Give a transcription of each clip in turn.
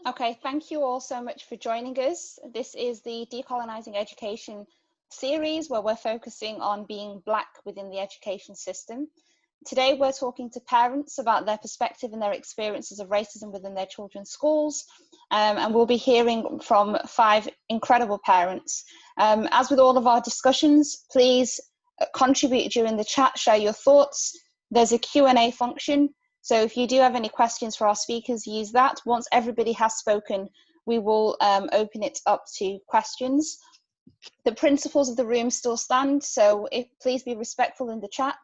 Okay, thank you all so much for joining us. This is the Decolonising Education series where we're focusing on being Black within the education system. Today we're talking to parents about their perspective and their experiences of racism within their children's schools, and we'll be hearing from 5 incredible parents. As with all of our discussions, please contribute during the chat, share your thoughts. There's a Q&A function. So if you do have any questions for our speakers, use that. Once everybody has spoken, we will open it up to questions. The principles of the room still stand, so please be respectful in the chat.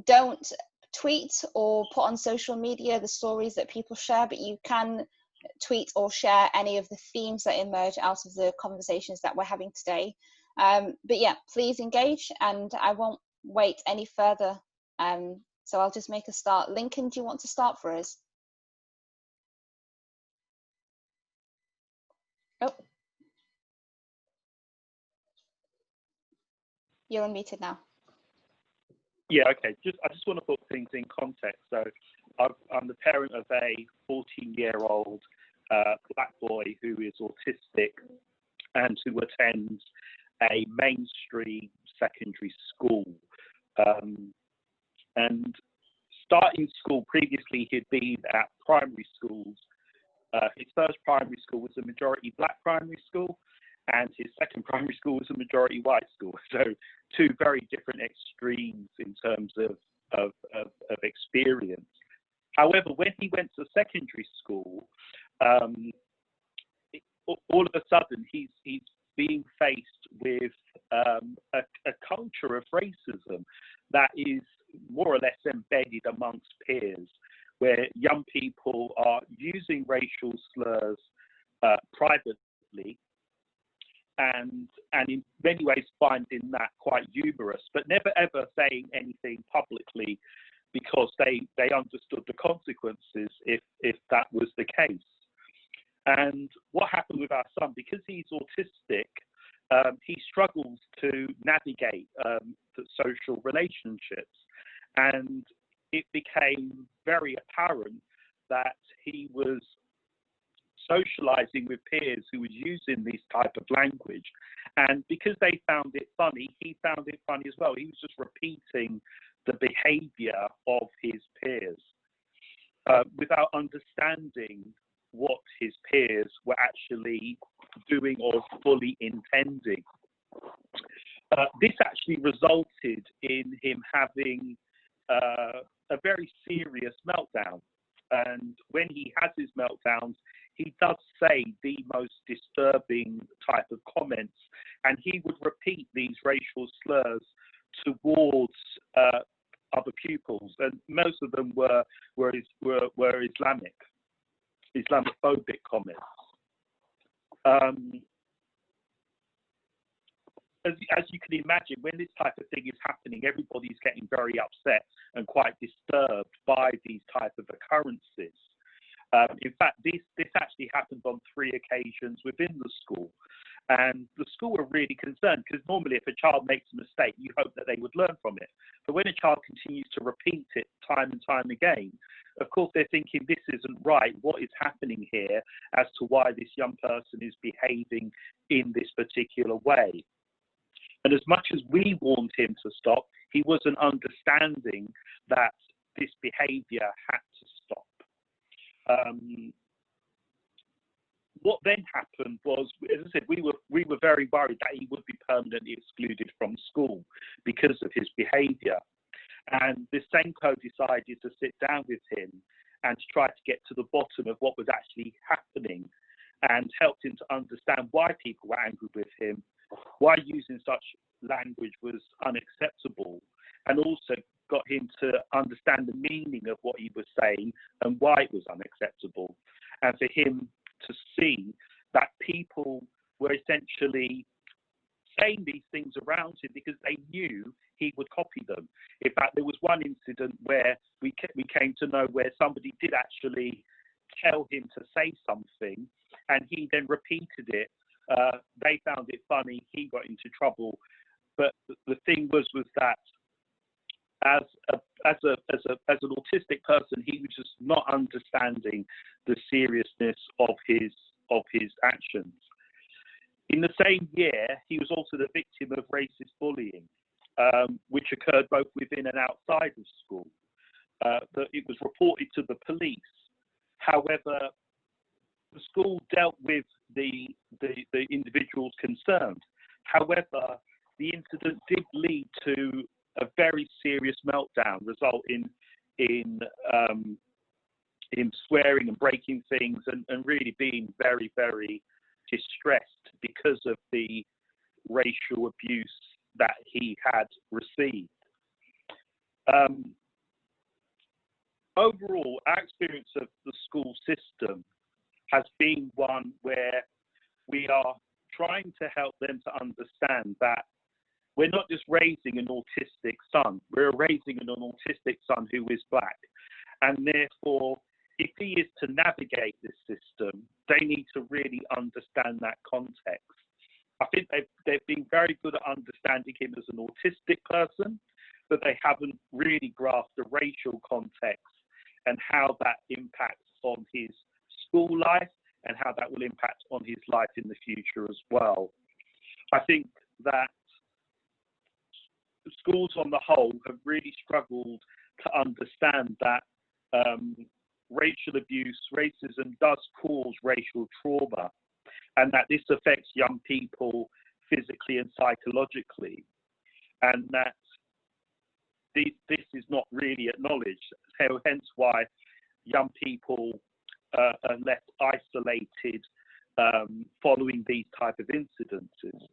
Don't tweet or put on social media the stories that people share, but you can tweet or share any of the themes that emerge out of the conversations that we're having today. But yeah, please engage, and I won't wait any further. So I'll just make a start. Lincoln, do you want to start for us? Oh, you're unmuted now. Yeah, okay. I just want to put things in context. So I'm the parent of a 14-year-old Black boy who is autistic and who attends a mainstream secondary school. And starting school, previously he'd been at primary schools. His first primary school was a majority Black primary school, and his second primary school was a majority white school. So 2 very different extremes in terms of experience. However, when he went to secondary school, all of a sudden he's being faced with a culture of racism that is more or less embedded amongst peers, where young people are using racial slurs privately and in many ways finding that quite humorous, but never ever saying anything publicly because they understood the consequences if that was the case. And what happened with our son, because he's autistic, he struggles to navigate the social relationships. And it became very apparent that he was socializing with peers who were using this type of language. And because they found it funny, he found it funny as well. He was just repeating the behavior of his peers without understanding what his peers were actually doing or fully intending. This actually resulted in him having a very serious meltdown. And when he has his meltdowns, he does say the most disturbing type of comments, and he would repeat these racial slurs towards other pupils, and most of them were Islamophobic comments. As you can imagine, when this type of thing is happening, everybody's getting very upset and quite disturbed by these type of occurrences. In fact, this actually happened on 3 occasions within the school. And the school were really concerned, because normally if a child makes a mistake, you hope that they would learn from it. But when a child continues to repeat it time and time again, of course they're thinking, this isn't right. What is happening here as to why this young person is behaving in this particular way? And as much as we warned him to stop, he wasn't understanding that this behavior had to stop. What then happened was, as I said, we were very worried that he would be permanently excluded from school because of his behavior. And the Senko decided to sit down with him and to try to get to the bottom of what was actually happening, and helped him to understand why people were angry with him, why using such language was unacceptable, and also got him to understand the meaning of what he was saying and why it was unacceptable, and for him to see that people were essentially saying these things around him because they knew he would copy them. In fact, there was one incident where we came to know where somebody did actually tell him to say something, and he then repeated it. They found it funny, he got into trouble. But the thing was that as an autistic person, he was just not understanding the seriousness of his actions. In the same year, he was also the victim of racist bullying, which occurred both within and outside of school. That it was reported to the police. However, the school dealt with the individuals concerned. However, the incident did lead to a very serious meltdown, resulting in him swearing and breaking things, and really being very, very distressed because of the racial abuse that he had received. Overall, our experience of the school system has been one where we are trying to help them to understand that we're not just raising an autistic son, we're raising an autistic son who is black. And therefore, if he is to navigate this system, they need to really understand that context. I think they've been very good at understanding him as an autistic person, but they haven't really grasped the racial context and how that impacts on his school life and how that will impact on his life in the future as well. I think that schools on the whole have really struggled to understand that racial abuse, racism does cause racial trauma, and that this affects young people physically and psychologically, and that this is not really acknowledged. So hence why young people are left isolated following these type of incidences.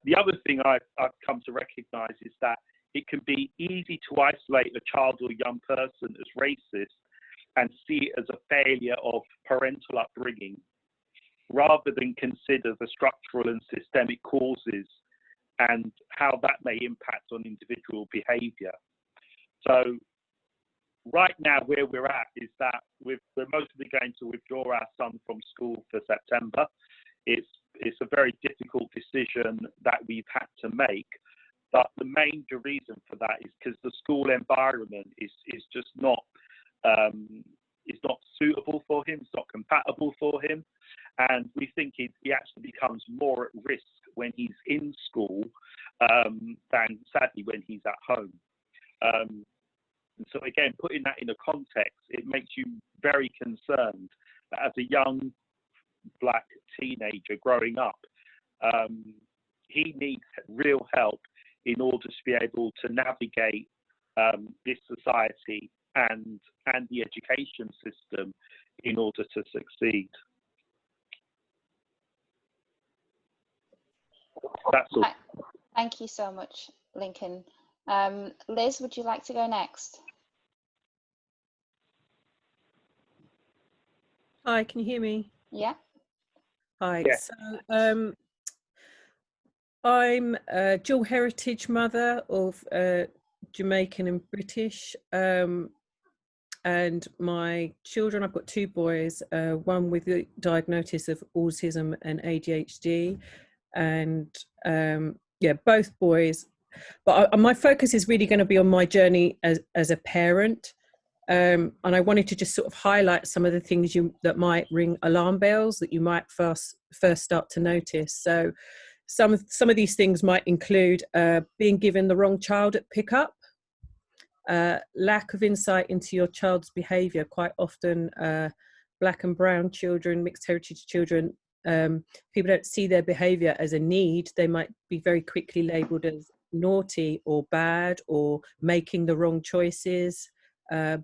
The other thing I've come to recognise is that it can be easy to isolate a child or young person as racist and see it as a failure of parental upbringing, rather than consider the structural and systemic causes and how that may impact on individual behaviour. So right now where we're at is that we're mostly going to withdraw our son from school for September. It's a very difficult decision that we've had to make, but the major reason for that is because the school environment is just not suitable for him, it's not compatible for him, and we think he actually becomes more at risk when he's in school than sadly when he's at home. And so again, putting that in a context, it makes you very concerned that as a young black teenager growing up, he needs real help in order to be able to navigate this society and the education system in order to succeed. That's all. Thank you so much, Lincoln. Liz, would you like to go next? Hi, can you hear me? Yeah. Hi. Yeah. So I'm a dual heritage mother of Jamaican and British, and my children, I've got two boys, one with the diagnosis of autism and ADHD, and yeah, both boys. But my focus is really going to be on my journey as a parent. And I wanted to just sort of highlight some of the things that might ring alarm bells that you might first start to notice. So some of these things might include being given the wrong child at pickup, lack of insight into your child's behaviour. Quite often, black and brown children, mixed heritage children, people don't see their behaviour as a need. They might be very quickly labelled as naughty or bad or making the wrong choices,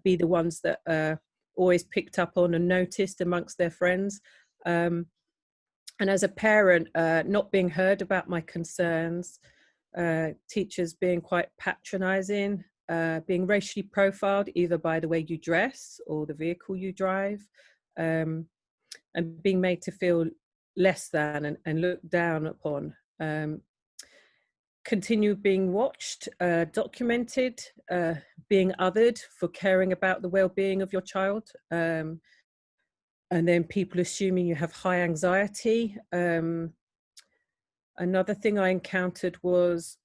be the ones that are always picked up on and noticed amongst their friends. And as a parent, not being heard about my concerns, teachers being quite patronising, being racially profiled either by the way you dress or the vehicle you drive, and being made to feel less than and looked down upon. Continue being watched, documented, being othered for caring about the well-being of your child, and then people assuming you have high anxiety. Another thing I encountered was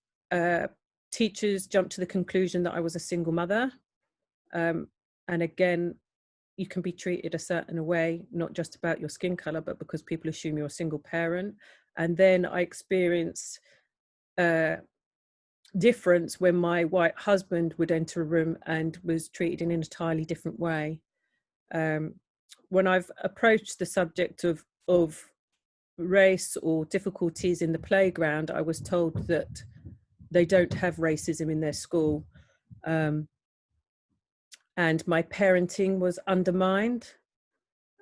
teachers jumped to the conclusion that I was a single mother. And again, you can be treated a certain way, not just about your skin color, but because people assume you're a single parent. And then I experienced difference when my white husband would enter a room and was treated in an entirely different way. When I've approached the subject of race or difficulties in the playground, I was told that they don't have racism in their school. And my parenting was undermined.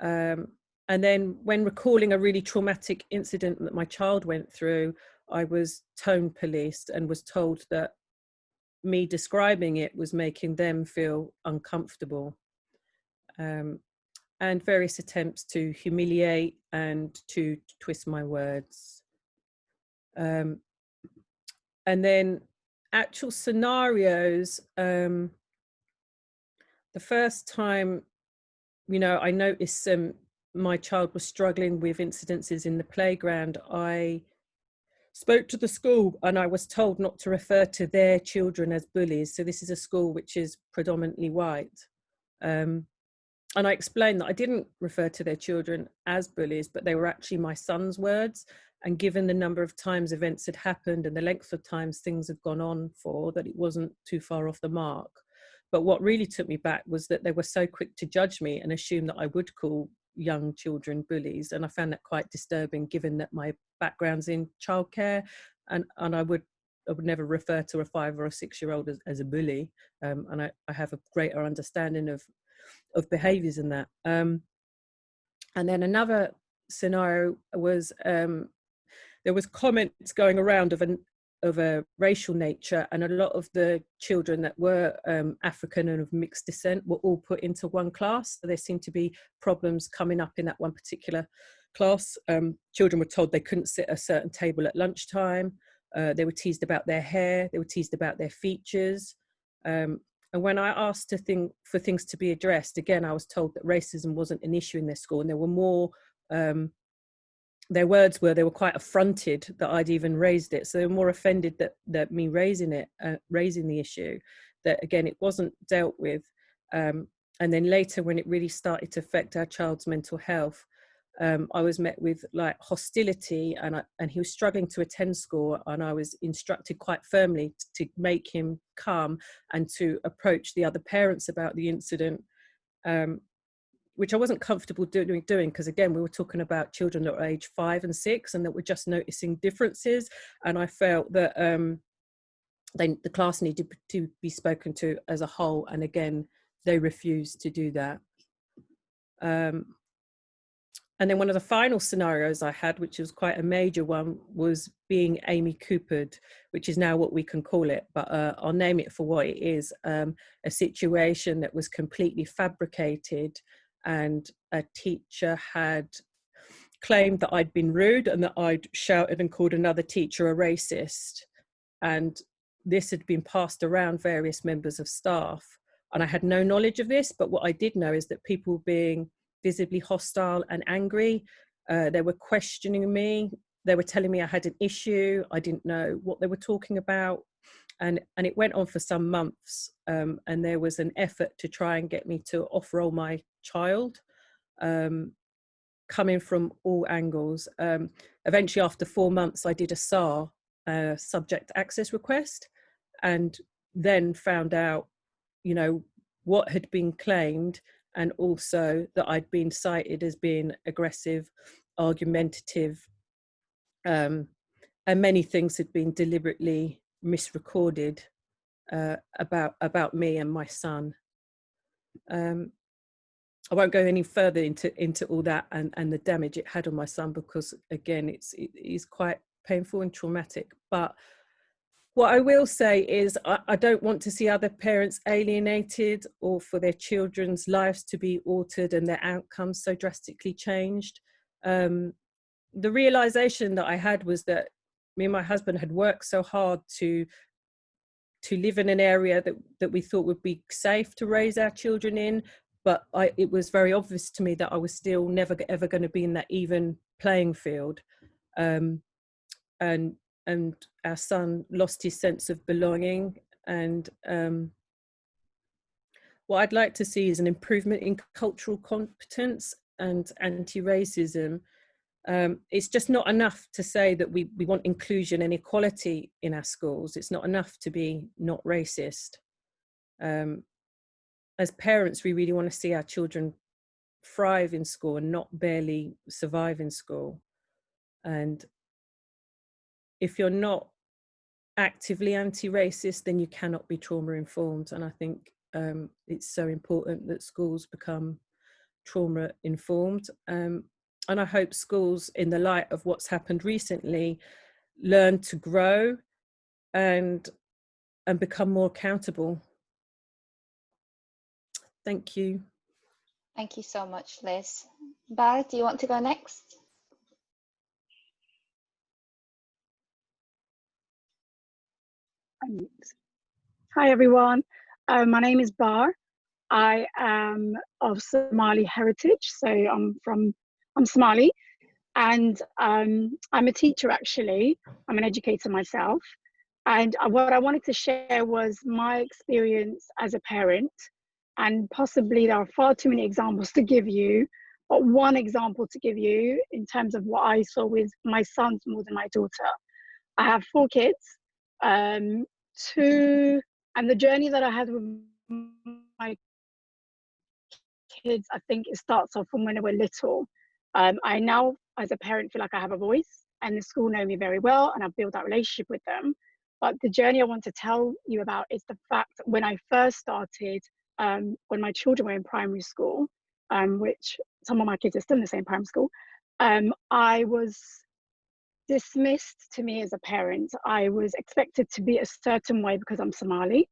And then when recalling a really traumatic incident that my child went through, I was tone policed and was told that me describing it was making them feel uncomfortable. And various attempts to humiliate and to twist my words. And then actual scenarios, the first time, you know, I noticed my child was struggling with incidences in the playground, I spoke to the school and I was told not to refer to their children as bullies. So this is a school which is predominantly white. And I explained that I didn't refer to their children as bullies, but they were actually my son's words. And given the number of times events had happened and the length of times things had gone on for, that it wasn't too far off the mark. But what really took me back was that they were so quick to judge me and assume that I would call young children bullies. And I found that quite disturbing, given that my background's in childcare, and I would never refer to a 5 or a 6-year-old as a bully. And I have a greater understanding of behaviours in that. And then another scenario was there was comments going around of a racial nature, and a lot of the children that were African and of mixed descent were all put into one class. So there seemed to be problems coming up in that one particular class. Children were told they couldn't sit at a certain table at lunchtime. They were teased about their hair. They were teased about their features. And when I asked for things to be addressed, again, I was told that racism wasn't an issue in their school, and there were more, their words were, they were quite affronted that I'd even raised it. So they were more offended that me raising the issue, that again, it wasn't dealt with. And then later, when it really started to affect our child's mental health, I was met with like hostility, and he was struggling to attend school, and I was instructed quite firmly to make him come and to approach the other parents about the incident, which I wasn't comfortable doing because again, we were talking about children that were age 5 and 6 and that were just noticing differences, and I felt that the class needed to be spoken to as a whole, and again, they refused to do that. And then one of the final scenarios I had, which was quite a major one, was being Amy Coopered, which is now what we can call it, but I'll name it for what it is, a situation that was completely fabricated, and a teacher had claimed that I'd been rude and that I'd shouted and called another teacher a racist. And this had been passed around various members of staff. And I had no knowledge of this, but what I did know is that people being visibly hostile and angry, they were questioning me. They were telling me I had an issue. I didn't know what they were talking about. And it went on for some months. And there was an effort to try and get me to off-roll my child, coming from all angles. Eventually, after 4 months, I did a SAR, subject access request, and then found out, you know, what had been claimed, and also that I'd been cited as being aggressive, argumentative, and many things had been deliberately misrecorded about me and my son. I won't go any further into all that and the damage it had on my son, because again, it is quite painful and traumatic. But what I will say is I don't want to see other parents alienated, or for their children's lives to be altered and their outcomes so drastically changed. The realization that I had was that me and my husband had worked so hard to live in an area that we thought would be safe to raise our children in, but it was very obvious to me that I was still never ever going to be in that even playing field. And our son lost his sense of belonging. And what I'd like to see is an improvement in cultural competence and anti-racism. It's just not enough to say that we want inclusion and equality in our schools. It's not enough to be not racist. As parents, we really want to see our children thrive in school and not barely survive in school. And if you're not actively anti-racist, then you cannot be trauma-informed. And I think it's so important that schools become trauma-informed. And I hope schools, in the light of what's happened recently, learn to grow and become more accountable. Thank you. Thank you so much, Liz. Bar, do you want to go next? Hi, everyone. My name is Bar. I am of Somali heritage, so I'm Somali, and I'm a teacher actually. I'm an educator myself, and what I wanted to share was my experience as a parent, and possibly there are far too many examples to give you, but one example to give you in terms of what I saw with my sons more than my daughter. I have 4 kids, and the journey that I had with my kids, I think it starts off from when they were little. I now, as a parent, feel like I have a voice, and the school know me very well, and I've built that relationship with them. But the journey I want to tell you about is the fact that when I first started, when my children were in primary school, which some of my kids are still in the same primary school, I was dismissed. To me as a parent, I was expected to be a certain way because I'm Somali.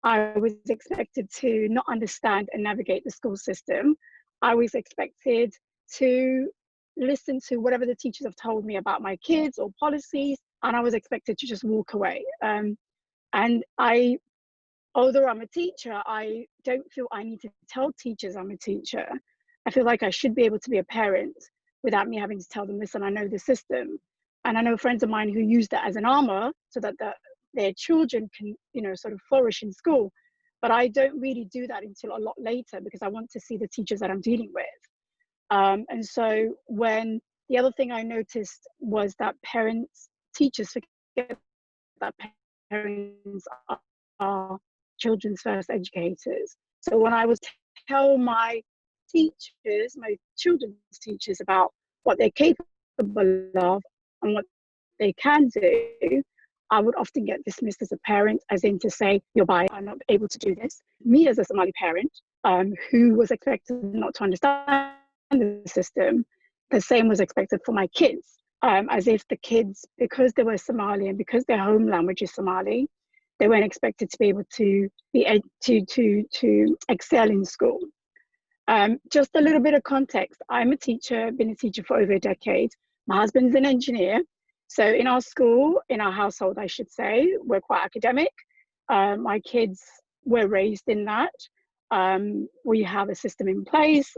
I was expected to not understand and navigate the school system. I was expected to listen to whatever the teachers have told me about my kids or policies, and I was expected to just walk away. And although I'm a teacher, I don't feel I need to tell teachers I'm a teacher. I feel like I should be able to be a parent without me having to tell them, listen, I know the system. And I know friends of mine who use that as an armor so that their children can, sort of flourish in school. But I don't really do that until a lot later because I want to see the teachers that I'm dealing with. And so when the other thing I noticed was that teachers forget that parents are children's first educators. So when I was tell my children's teachers about what they're capable of and what they can do, I would often get dismissed as a parent, as in to say, you're biased, I'm not able to do this. Me as a Somali parent, who was expected not to understand the system, the same was expected for my kids, as if the kids, because they were Somali and because their home language is Somali, they weren't expected to be able to to excel in school. Just a little bit of context. I'm a teacher, been a teacher for over a decade. My husband's an engineer. So in our school, in our household, I should say, we're quite academic. My kids were raised in that. We have a system in place.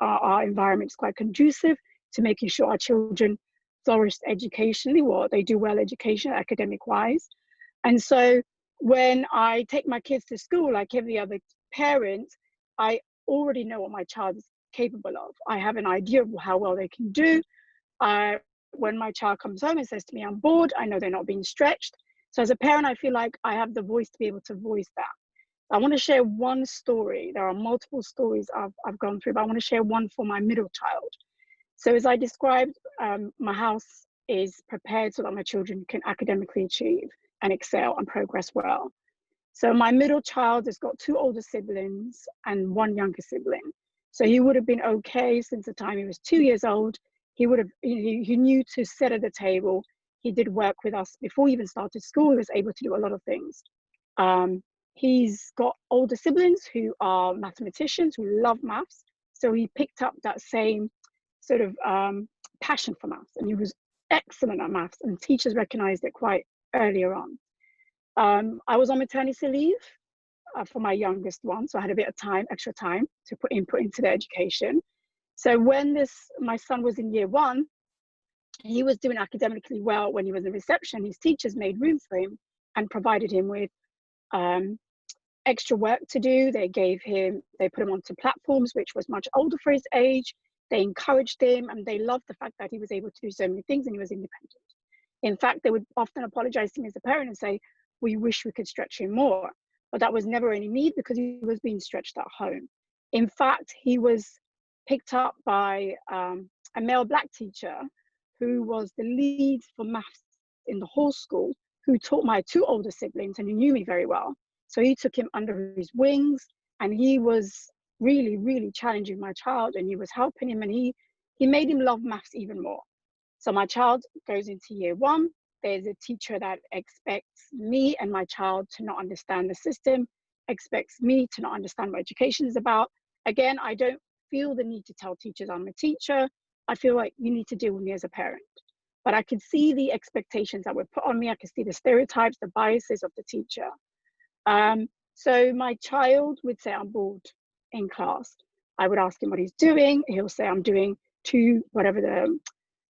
Our environment is quite conducive to making sure our children flourish educationally, or they do well education, academic-wise. And so when I take my kids to school, like every other parent, I already know what my child is capable of. I have an idea of how well they can do. When my child comes home and says to me, I'm bored, I know they're not being stretched. So as a parent, I feel like I have the voice to be able to voice that. I want to share one story. There are multiple stories I've gone through, but I want to share one for my middle child. So as I described, my house is prepared so that my children can academically achieve and excel and progress well. So my middle child has got 2 older siblings and 1 younger sibling. So he would have been okay since the time he was 2 years old. He knew to sit at the table. He did work with us before he even started school. He was able to do a lot of things. He's got older siblings who are mathematicians, who love maths. So he picked up that same sort of passion for maths, and he was excellent at maths, and teachers recognized it quite earlier on. I was on maternity leave for my youngest one, so I had a bit of extra time to put input into their education. So when my son was in year 1, He was doing academically well when he was in reception. His teachers made room for him and provided him with extra work to do. They put him onto platforms which was much older for his age. They encouraged him, and they loved the fact that he was able to do so many things and he was independent. In fact, they would often apologize to me as a parent and say, we wish we could stretch him more. But that was never any need because he was being stretched at home. In fact, he was picked up by a male black teacher who was the lead for maths in the whole school, who taught my two older siblings, and he knew me very well. So he took him under his wings, and he was really, really challenging my child, and he was helping him, and he made him love maths even more. So my child goes into year one. There's a teacher that expects me and my child to not understand the system, expects me to not understand what education is about. Again, I don't feel the need to tell teachers I'm a teacher. I feel like you need to deal with me as a parent. But I could see the expectations that were put on me. I could see the stereotypes, the biases of the teacher. So my child would say, I'm bored in class. I would ask him what he's doing. He'll say, I'm doing whatever the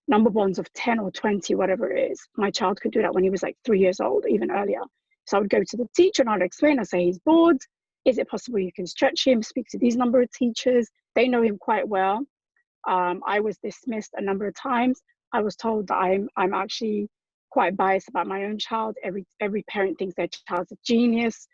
number bonds of 10 or 20, whatever it is. My child could do that when he was like 3 years old, even earlier. So I would go to the teacher and I'd explain, I say, he's bored. Is it possible you can stretch him, speak to these number of teachers? They know him quite well. I was dismissed a number of times. I was told that I'm actually quite biased about my own child. Every parent thinks their child's a genius,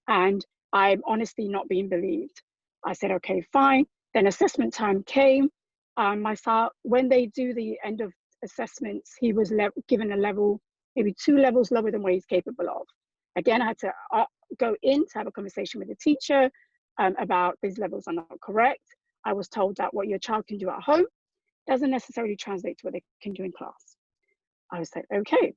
and I'm honestly not being believed. I said, okay, fine. Then assessment time came. My child, when they do the end of assessments, he was given a level, maybe 2 levels lower than what he's capable of. Again, I had to go in to have a conversation with the teacher about these levels are not correct. I was told that what your child can do at home doesn't necessarily translate to what they can do in class. I was like, okay.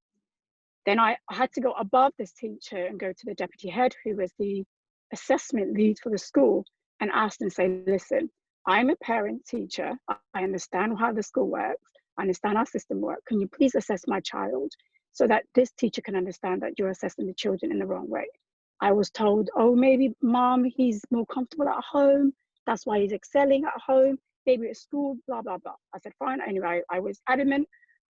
Then I had to go above this teacher and go to the deputy head, who was the assessment lead for the school, and ask and say, listen, I'm a parent teacher. I understand how the school works. I understand our system works. Can you please assess my child so that this teacher can understand that you're assessing the children in the wrong way? I was told, oh, maybe mom, he's more comfortable at home. That's why he's excelling at home. Maybe at school, blah, blah, blah. I said, fine. Anyway, I was adamant.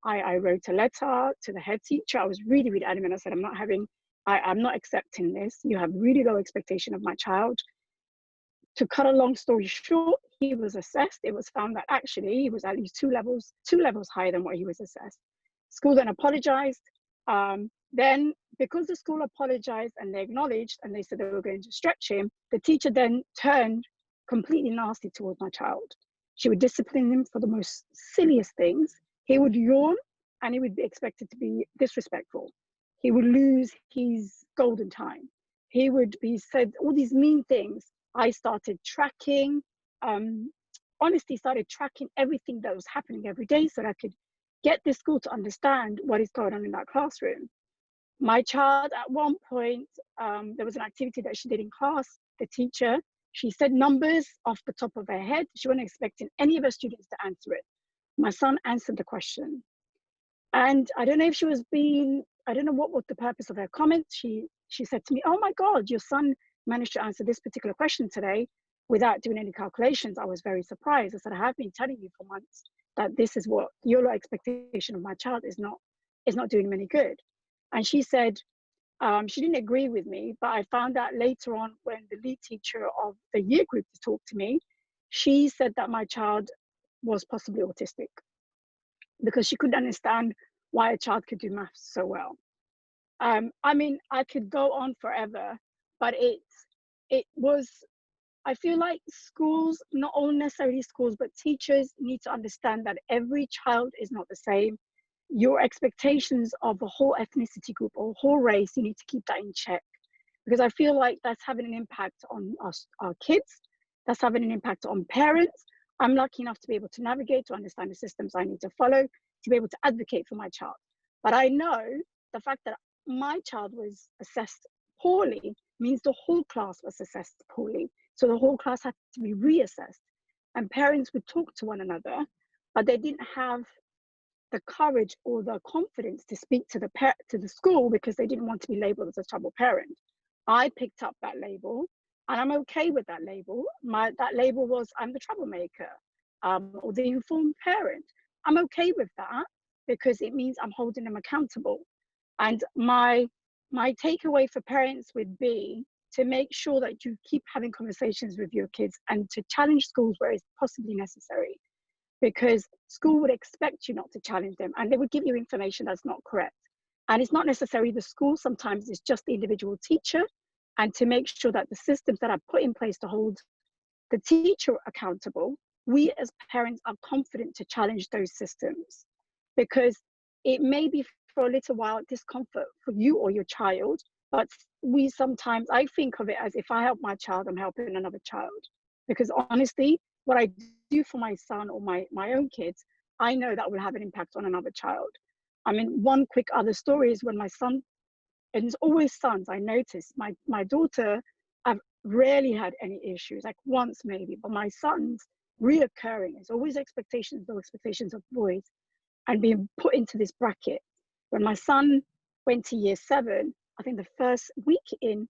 I wrote a letter to the head teacher. I was really, really adamant. I said, I'm not accepting this. You have really low expectation of my child. To cut a long story short, he was assessed. It was found that actually he was at least two levels higher than what he was assessed. School then apologized. Then because the school apologized and they acknowledged and they said they were going to stretch him, the teacher then turned completely nasty towards my child. She would discipline him for the most silliest things. He would yawn and he would be expected to be disrespectful. He would lose his golden time. He would be said all these mean things. I started tracking, honestly started tracking everything that was happening every day so that I could get this school to understand what is going on in that classroom. My child, at one point, there was an activity that she did in class. The teacher, she said numbers off the top of her head. She wasn't expecting any of her students to answer it. My son answered the question. And I don't know if she was I don't know what was the purpose of her comment. She said to me, oh my God, your son managed to answer this particular question today without doing any calculations. I was very surprised. I said, I have been telling you for months that this is what your expectation of my child is not doing him any good. And she said, she didn't agree with me, but I found out later on when the lead teacher of the year group talked to me, she said that my child was possibly autistic because she couldn't understand why a child could do maths so well. I mean, I could go on forever, but I feel like schools, not only necessarily schools, but teachers need to understand that every child is not the same. Your expectations of a whole ethnicity group or whole race, you need to keep that in check, because I feel like that's having an impact on us, our kids. That's having an impact on parents. I'm lucky enough to be able to navigate, to understand the systems I need to follow, to be able to advocate for my child. But I know the fact that my child was assessed poorly means the whole class was assessed poorly. So the whole class had to be reassessed. And parents would talk to one another, but they didn't have the courage or the confidence to speak to the school because they didn't want to be labeled as a trouble parent. I picked up that label, and I'm okay with that label. That label was I'm the troublemaker, or the informed parent. I'm okay with that because it means I'm holding them accountable. And my takeaway for parents would be to make sure that you keep having conversations with your kids and to challenge schools where it's possibly necessary, because school would expect you not to challenge them and they would give you information that's not correct. And it's not necessarily the school, sometimes it's just the individual teacher, and to make sure that the systems that are put in place to hold the teacher accountable, we as parents are confident to challenge those systems, because it may be for a little while discomfort for you or your child, but we sometimes, I think of it as if I help my child, I'm helping another child. Because honestly, what I do for my son or my own kids, I know that will have an impact on another child. I mean, one quick other story is when my son, and it's always sons, I noticed, my daughter, I've rarely had any issues, like once maybe, but my son's reoccurring. It's always expectations, low expectations of boys, and being put into this bracket. When my son went to year 7, I think the first week in,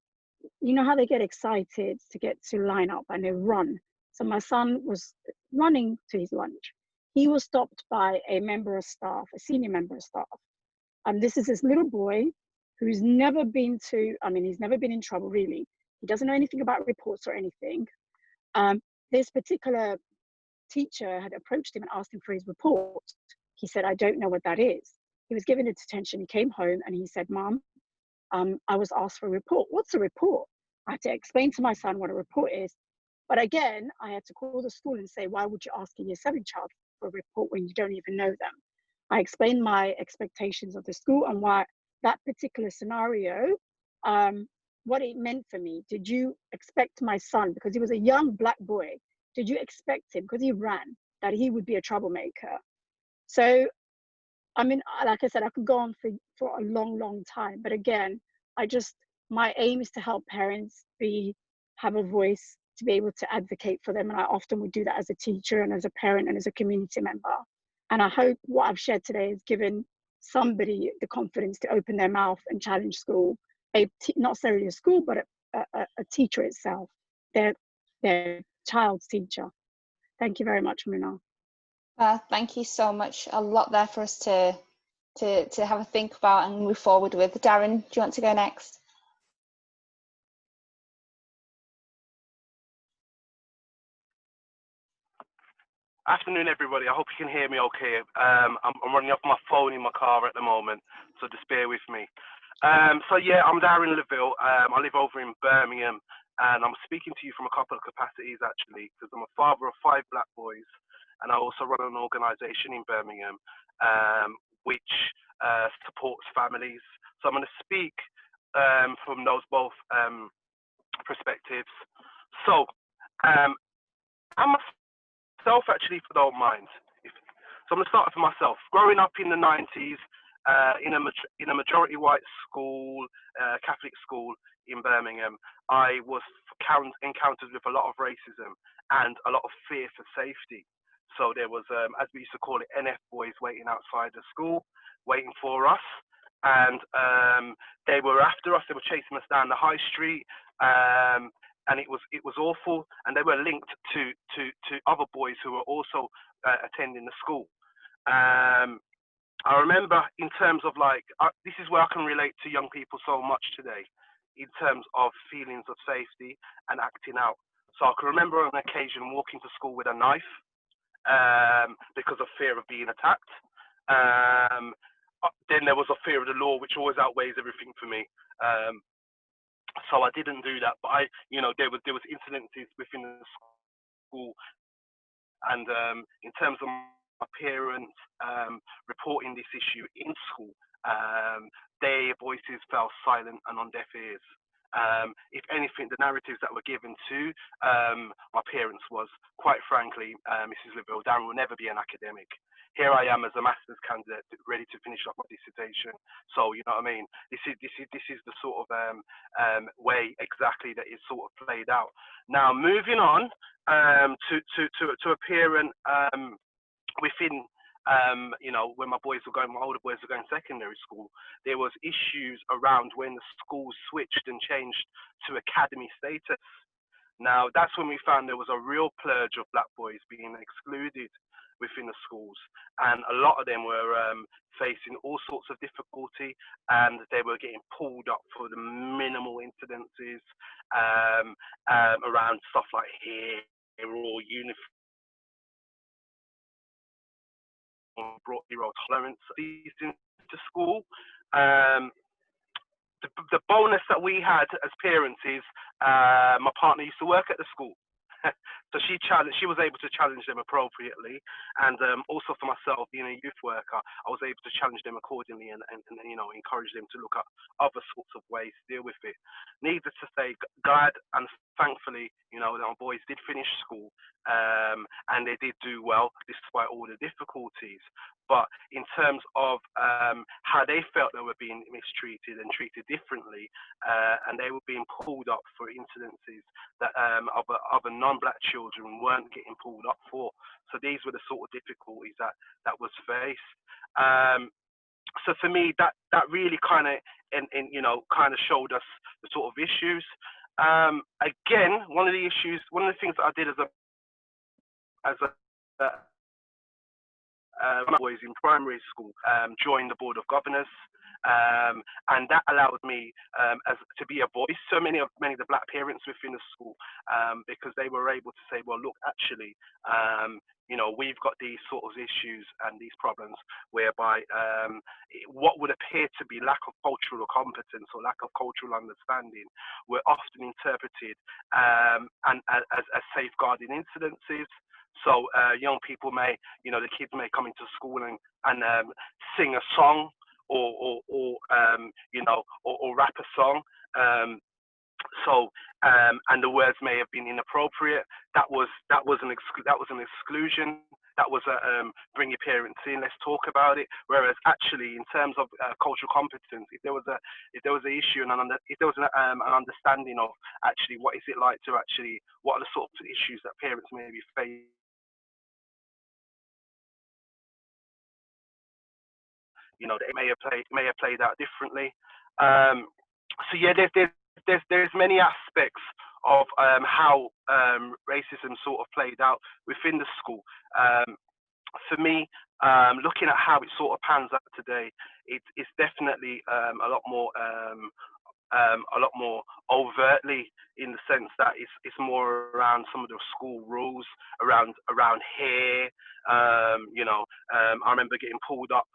you know how they get excited to get to line up and they run. So my son was running to his lunch. He was stopped by a member of staff, a senior member of staff. And this is this little boy who's never been to, I mean, he's never been in trouble really. He doesn't know anything about reports or anything. This particular teacher had approached him and asked him for his report. He said, I don't know what that is. He was given a detention. He came home and he said, Mom, I was asked for a report. What's a report? I had to explain to my son what a report is. But again, I had to call the school and say, why would you ask a year 7 child for a report when you don't even know them? I explained my expectations of the school and why that particular scenario, what it meant for me. Did you expect my son, because he was a young black boy, did you expect him, because he ran, that he would be a troublemaker? So, I mean, like I said, I could go on for a long, long time. But again, my aim is to help parents have a voice, to be able to advocate for them. And I often would do that as a teacher and as a parent and as a community member. And I hope what I've shared today has given somebody the confidence to open their mouth and challenge school, not necessarily a school, but a teacher itself, their child's teacher. Thank you very much, Muna. Thank you so much. A lot there for us to have a think about and move forward with. Darren, do you want to go next? Afternoon, everybody. I hope you can hear me okay. I'm running off my phone in my car at the moment, so just bear with me. So yeah, I'm Darren Leville. I live over in Birmingham, and I'm speaking to you from a couple of capacities actually, because I'm a father of 5 black boys, and I also run an organisation in Birmingham, which supports families. So I'm going to speak from those both perspectives. So I'm myself, actually, if I don't mind. So I'm going to start for myself. Growing up in the 90s, in a majority white school, Catholic school in Birmingham, I was encountered with a lot of racism and a lot of fear for safety. So there was, as we used to call it, NF boys waiting outside the school, waiting for us. And they were after us. They were chasing us down the high street. And it was awful, and they were linked to other boys who were also attending the school. I remember, in terms of this is where I can relate to young people so much today, in terms of feelings of safety and acting out. So I can remember on an occasion walking to school with a knife because of fear of being attacked. Then there was a fear of the law, which always outweighs everything for me. So I didn't do that, but there was incidences within the school, and in terms of my parents reporting this issue in school, their voices fell silent and on deaf ears. If anything, the narratives that were given to my parents was, quite frankly, Mrs. Leville, Darren will never be an academic. Here I am as a master's candidate, ready to finish off my dissertation. So, you know what I mean? This is the sort of way exactly that is sort of played out. Now, moving on to a parent within, when my older boys were going secondary school, there was issues around when the school switched and changed to academy status. Now, that's when we found there was a real purge of black boys being excluded within the schools, and a lot of them were facing all sorts of difficulty, and they were getting pulled up for the minimal incidences around stuff like hair or uniform, brought zero tolerance these into school. The bonus that we had as parents is my partner used to work at the school. So she was able to challenge them appropriately, and also for myself, being a youth worker, I was able to challenge them accordingly and encourage them to look at other sorts of ways to deal with it. Needless to say, glad and thankfully, our boys did finish school, and they did do well despite all the difficulties. But in terms of how they felt they were being mistreated and treated differently, and they were being pulled up for incidences that other non-black children weren't getting pulled up for. So these were the sort of difficulties that was faced. So for me, that really kind of showed us the sort of issues. Again, one of the things that I did as a boys in primary school, joined the Board of Governors, and that allowed me to be a voice. So many of the black parents within the school, because they were able to say, well, look, actually, we've got these sort of issues and these problems whereby what would appear to be lack of cultural competence or lack of cultural understanding were often interpreted and as safeguarding incidences. So young people the kids may come into school and sing a song or rap a song. And the words may have been inappropriate. That was an exclusion. That was bring your parents in, let's talk about it. Whereas actually, in terms of cultural competence, if there was an issue and if there was an understanding of actually what is it like to actually, what are the sorts of issues that parents may be facing, they may have played out differently. So yeah, there's many aspects of how racism sort of played out within the school. For me, looking at how it sort of pans out today, it's definitely a lot more overtly, in the sense that it's more around some of the school rules around hair. I remember getting pulled up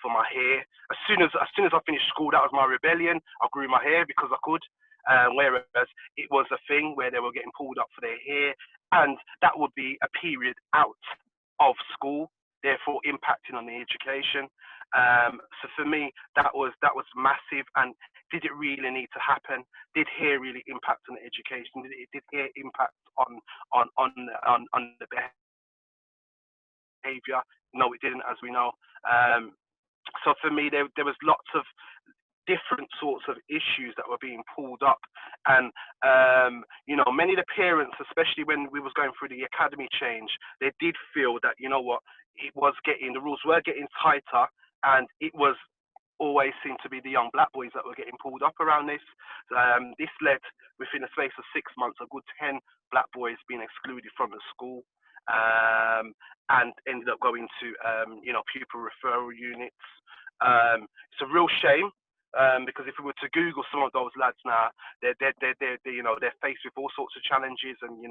for my hair. As soon as I finished school, that was my rebellion. I grew my hair because I could. Whereas it was a thing where they were getting pulled up for their hair, and that would be a period out of school, therefore impacting on the education. So for me, that was massive. And did it really need to happen? Did hair really impact on the education? Did hair impact on the behaviour? No, it didn't, as we know. So for me, there was lots of different sorts of issues that were being pulled up, and many of the parents, especially when we was going through the academy change, they did feel that the rules were getting tighter, and it was always seemed to be the young black boys that were getting pulled up around this. This led, within a space of 6 months, a good 10 black boys being excluded from the school, and ended up going to pupil referral units. It's a real shame. Because if we were to Google some of those lads now, they're faced with all sorts of challenges, and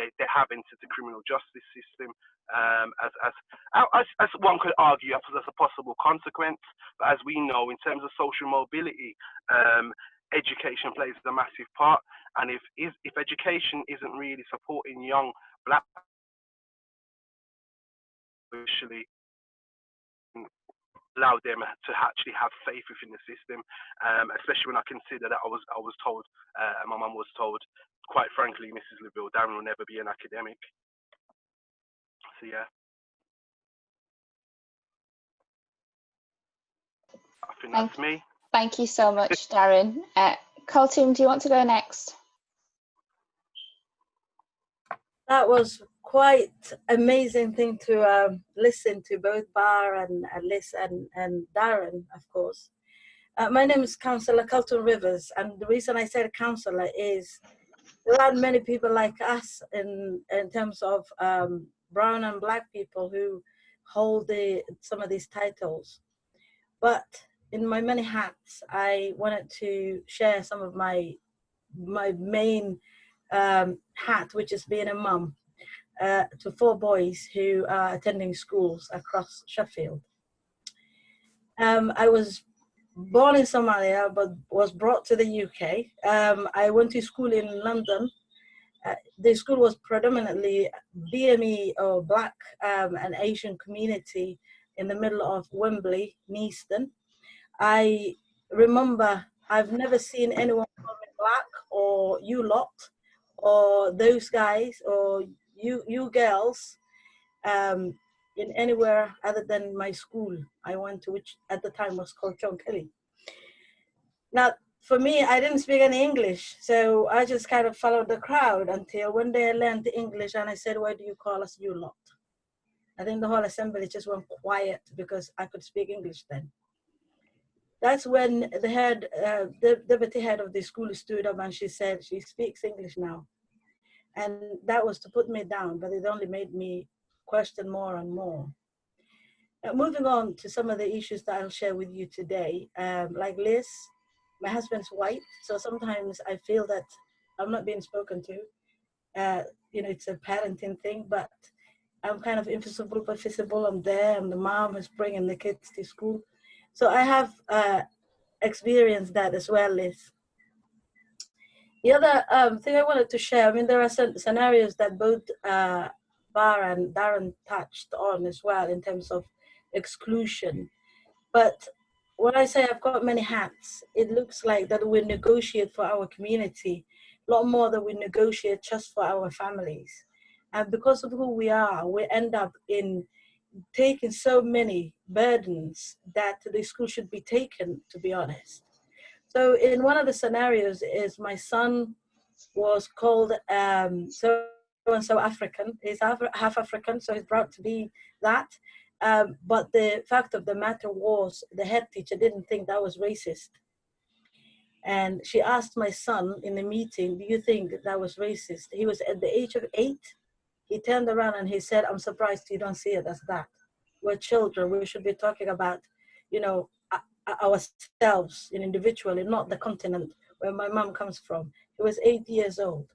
they have entered the criminal justice system as one could argue as a possible consequence. But as we know, in terms of social mobility, education plays a massive part. And if education isn't really supporting young black, actually allow them to actually have faith within the system, especially when I consider that I was told, my mum was told, quite frankly, Mrs. LaVille, Darren will never be an academic. So yeah, I think that's me. Thank you so much, Darren. Kulthum, do you want to go next? That was quite amazing thing to listen to, both Bar and Liz and Darren, of course. My name is Councillor Kulthum Rivers, and the reason I said councillor is there aren't many people like us in terms of brown and black people who hold some of these titles. But in my many hats, I wanted to share some of my main hat, which is being a mum to 4 boys who are attending schools across Sheffield. I was born in Somalia, but was brought to the UK. I went to school in London. The school was predominantly BME or Black and Asian community in the middle of Wembley, Neaston. I remember I've never seen anyone call me Black or you lot or those guys or you girls in anywhere other than my school I went to, which at the time was called John Kelly. Now, for me, I didn't speak any English, so I just kind of followed the crowd until one day I learned the English and I said, why do you call us you lot? I think the whole assembly just went quiet because I could speak English then. That's when the deputy head of the school stood up and she said, she speaks English now. And that was to put me down, but it only made me question more and more. Moving on to some of the issues that I'll share with you today, like Liz, my husband's white, so sometimes I feel that I'm not being spoken to. It's a parenting thing, but I'm kind of invisible but visible. I'm there, and the mom is bringing the kids to school. So I have experienced that as well, Liz. The other thing I wanted to share, I mean, there are some scenarios that both Bar and Darren touched on as well in terms of exclusion. But when I say I've got many hats, it looks like that we negotiate for our community a lot more than we negotiate just for our families. And because of who we are, we end up in taking so many burdens that the school should be taken, to be honest. So in one of the scenarios is my son was called so-and-so African. He's half African, so he's proud to be that. But the fact of the matter was the head teacher didn't think that was racist. And she asked my son in the meeting, do you think that was racist? He was at the age of 8. He turned around and he said, I'm surprised you don't see it as that. We're children. We should be talking about, ourselves individually, not the continent where my mom comes from. He was 8 years old.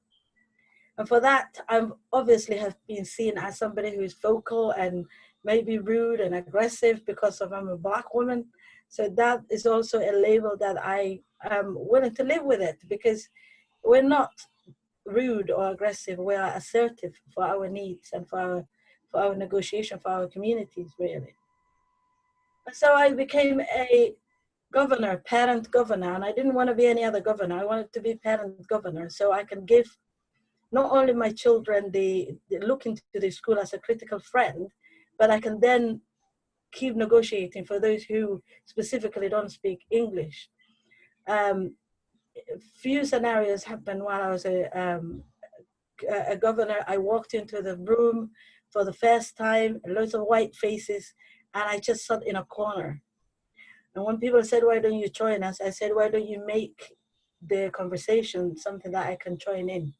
And for that, I obviously have been seen as somebody who is vocal and maybe rude and aggressive because I'm a Black woman. So that is also a label that I am willing to live with it, because we're not rude or aggressive. We are assertive for our needs and for our negotiation, for our communities, really. So I became a parent governor, and I didn't want to be any other governor. I wanted to be parent governor so I can give not only my children the look into the school as a critical friend, but I can then keep negotiating for those who specifically don't speak English. Few scenarios happened while I was a governor. I walked into the room for the first time, loads of white faces, and I just sat in a corner. And when people said, why don't you join us? I said, why don't you make the conversation something that I can join in?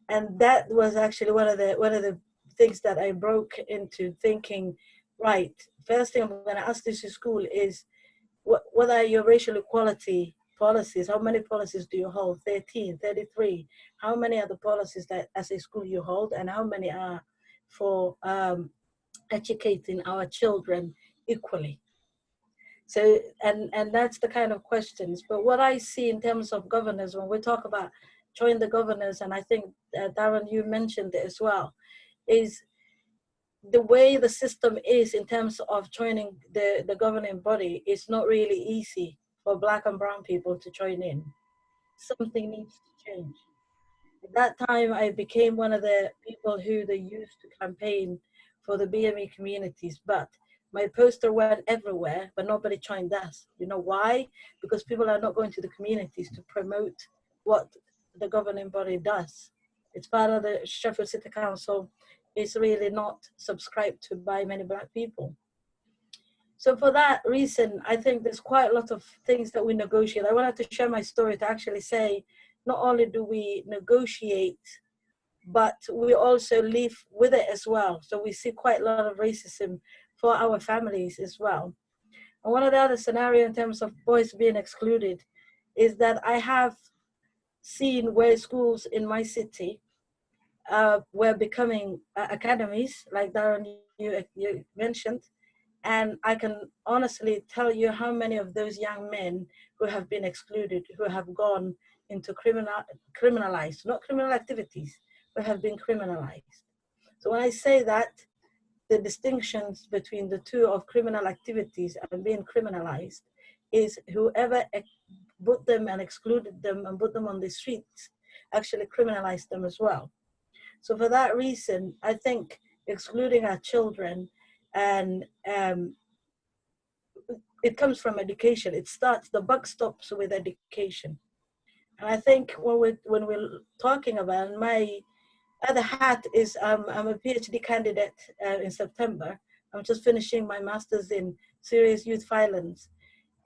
And that was actually one of the things that I broke into thinking, right, first thing I'm going to ask this school is, what are your racial equality policies? How many policies do you hold? 13, 33. How many are the policies that as a school you hold, and how many are for educating our children equally? So, and that's the kind of questions. But what I see in terms of governors, when we talk about join the governors, and I think Darren, you mentioned it as well, is the way the system is in terms of joining the governing body is not really easy for Black and brown people to join in. Something needs to change. At that time, I became one of the people who they used to campaign for the BME communities, but my poster went everywhere, but nobody joined us. You know why? Because people are not going to the communities to promote what the governing body does. It's part of the Sheffield City Council. It's really not subscribed to by many Black people. So for that reason, I think there's quite a lot of things that we negotiate. I wanted to share my story to actually say not only do we negotiate, but we also live with it as well. So we see quite a lot of racism for our families as well. And one of the other scenarios in terms of boys being excluded is that I have seen where schools in my city were becoming academies, like Darren, you mentioned. And I can honestly tell you how many of those young men who have been excluded, who have gone into criminalized, not criminal activities, but have been criminalized. So when I say that, the distinctions between the two of criminal activities and being criminalized is whoever put them and excluded them and put them on the streets actually criminalized them as well. So for that reason, I think excluding our children, and it comes from education. It starts, the buck stops with education. And I think when we're talking about, my other hat is I'm a PhD candidate in September. I'm just finishing my master's in serious youth violence.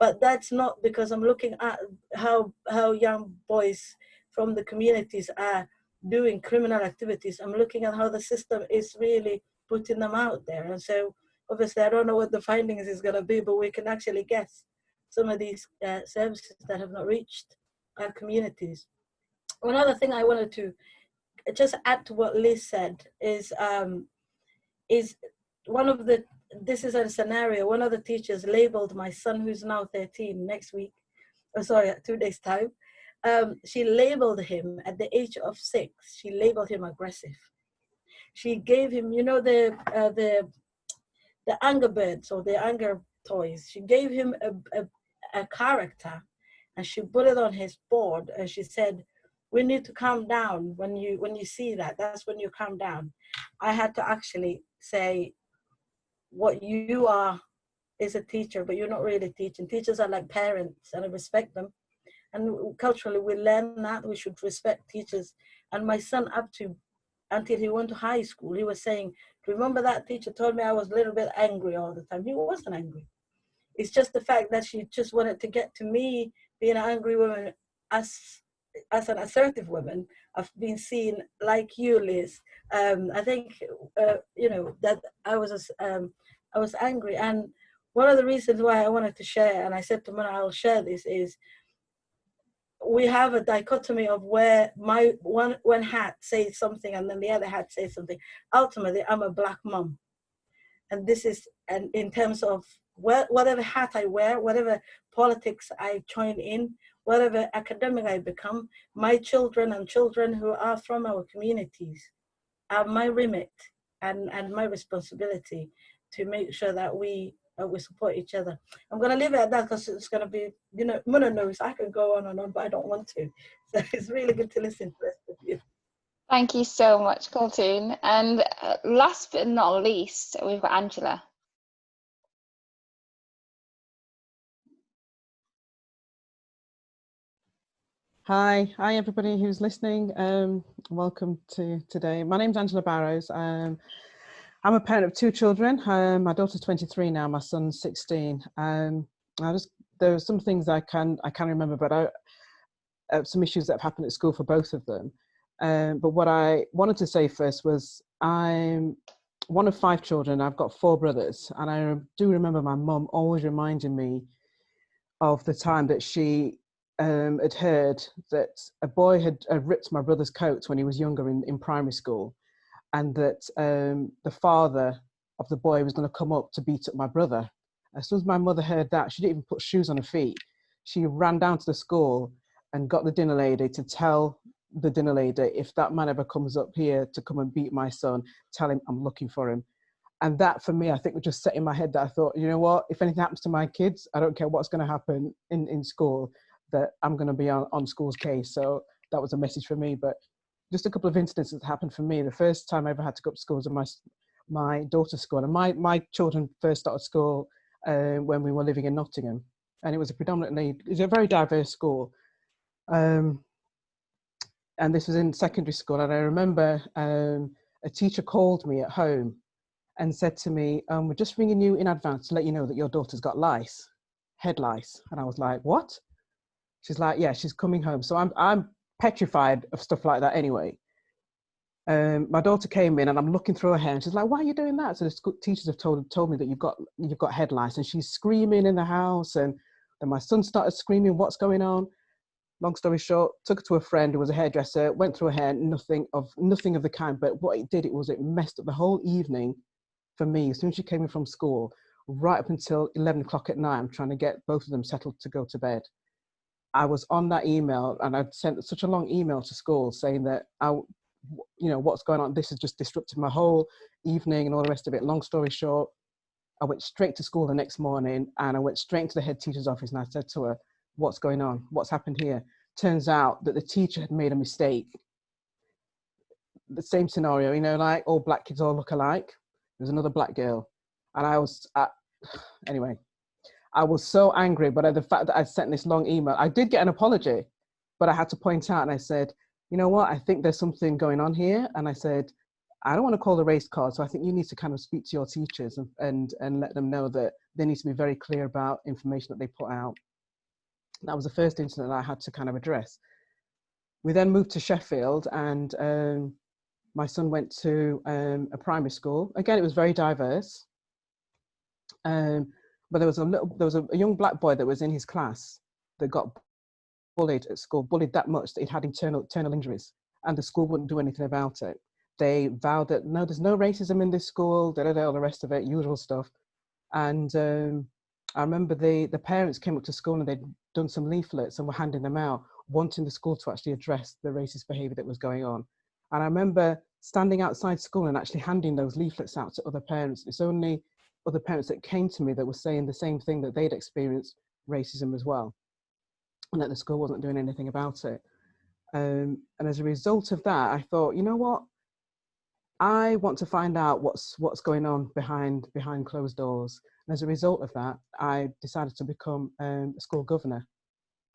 But that's not because I'm looking at how young boys from the communities are doing criminal activities. I'm looking at how the system is really putting them out there. And so obviously I don't know what the findings is going to be, but we can actually guess some of these services that have not reached our communities. One other thing I wanted to just add to what Liz said is one of the, this is a scenario, one of the teachers labeled my son, who's now 13, next week, 2 days time. She labeled him at the age of 6, she labeled him aggressive. She gave him, you know, the anger birds or the anger toys. She gave him a character and she put it on his board and she said, we need to calm down when you see that. That's when you calm down. I had to actually say, what you are is a teacher, but you're not really teaching. Teachers are like parents and I respect them. And culturally we learn that we should respect teachers. And my son, up to until he went to high school, he was saying, remember that teacher told me I was a little bit angry all the time. He wasn't angry. It's just the fact that she just wanted to get to me being an angry woman as an assertive woman. I've been seen like you, Liz. I think, you know, that I was angry. And one of the reasons why I wanted to share, and I said to Mona, I'll share this, is we have a dichotomy of where my one hat says something and then the other hat says something. Ultimately, I'm a Black mom. And this is, and in terms of whatever hat I wear, whatever politics I join in, whatever academic I become, my children and children who are from our communities are my remit and my responsibility to make sure that we support each other. I'm going to leave it at that because it's going to be, you know, Mona knows I can go on and on, but I don't want to. So it's really good to listen to the rest of you. Thank you so much, Kulthum. And last but not least, we've got Angela. Hi everybody who's listening. Welcome to today. My name's Angela Barrows. I'm a parent of 2 children. My daughter's 23 now, my son's 16. There are some things I can remember, but some issues that have happened at school for both of them. But what I wanted to say first was I'm one of 5 children. I've got 4 brothers, and I do remember my mum always reminding me of the time that she had heard that a boy had ripped my brother's coat when he was younger in primary school, and that the father of the boy was going to come up to beat up my brother. As soon as my mother heard that, she didn't even put shoes on her feet. She ran down to the school and got the dinner lady to tell the dinner lady, if that man ever comes up here to come and beat my son, tell him I'm looking for him. And that, for me, I think was just set in my head that I thought, you know what, if anything happens to my kids, I don't care what's going to happen in school, that I'm going to be on school's case. So that was a message for me. But just a couple of incidents that happened for me. The first time I ever had to go up to school was at my daughter's school. And my children first started school when we were living in Nottingham. And it was a very diverse school. And this was in secondary school. And I remember a teacher called me at home and said to me, we're just ringing you in advance to let you know that your daughter's got lice, head lice. And I was like, what? She's like, yeah, she's coming home. So I'm petrified of stuff like that anyway. My daughter came in and I'm looking through her hair and she's like, why are you doing that? So the school teachers have told me that you've got head lice, and she's screaming in the house. And then my son started screaming, what's going on? Long story short, took her to a friend who was a hairdresser, went through her hair, nothing of the kind. But what it did, it messed up the whole evening for me. As soon as she came in from school, right up until 11 o'clock at night, I'm trying to get both of them settled to go to bed. I was on that email, and I'd sent such a long email to school saying that what's going on? This has just disrupted my whole evening and all the rest of it. Long story short, I went straight to school the next morning, and I went straight into the head teacher's office, and I said to her, what's going on? What's happened here? Turns out that the teacher had made a mistake. The same scenario, like all black kids all look alike. There's another black girl. And anyway, I was so angry, but at the fact that I sent this long email, I did get an apology, but I had to point out, and I said, you know what, I think there's something going on here. And I said, I don't want to call the race card, so I think you need to kind of speak to your teachers and let them know that they need to be very clear about information that they put out. That was the first incident that I had to kind of address. We then moved to Sheffield, and my son went to a primary school. Again, it was very diverse. But there was a young black boy that was in his class that got bullied at school, bullied that much that he'd had internal injuries, and the school wouldn't do anything about it. They vowed that, no, there's no racism in this school, all the rest of it, usual stuff. And I remember the parents came up to school and they'd done some leaflets and were handing them out, wanting the school to actually address the racist behaviour that was going on. And I remember standing outside school and actually handing those leaflets out to other parents. It's only other parents that came to me that were saying the same thing, that they'd experienced racism as well, and that the school wasn't doing anything about it. And as a result of that, I thought, you know what? I want to find out what's going on behind closed doors. And as a result of that, I decided to become a school governor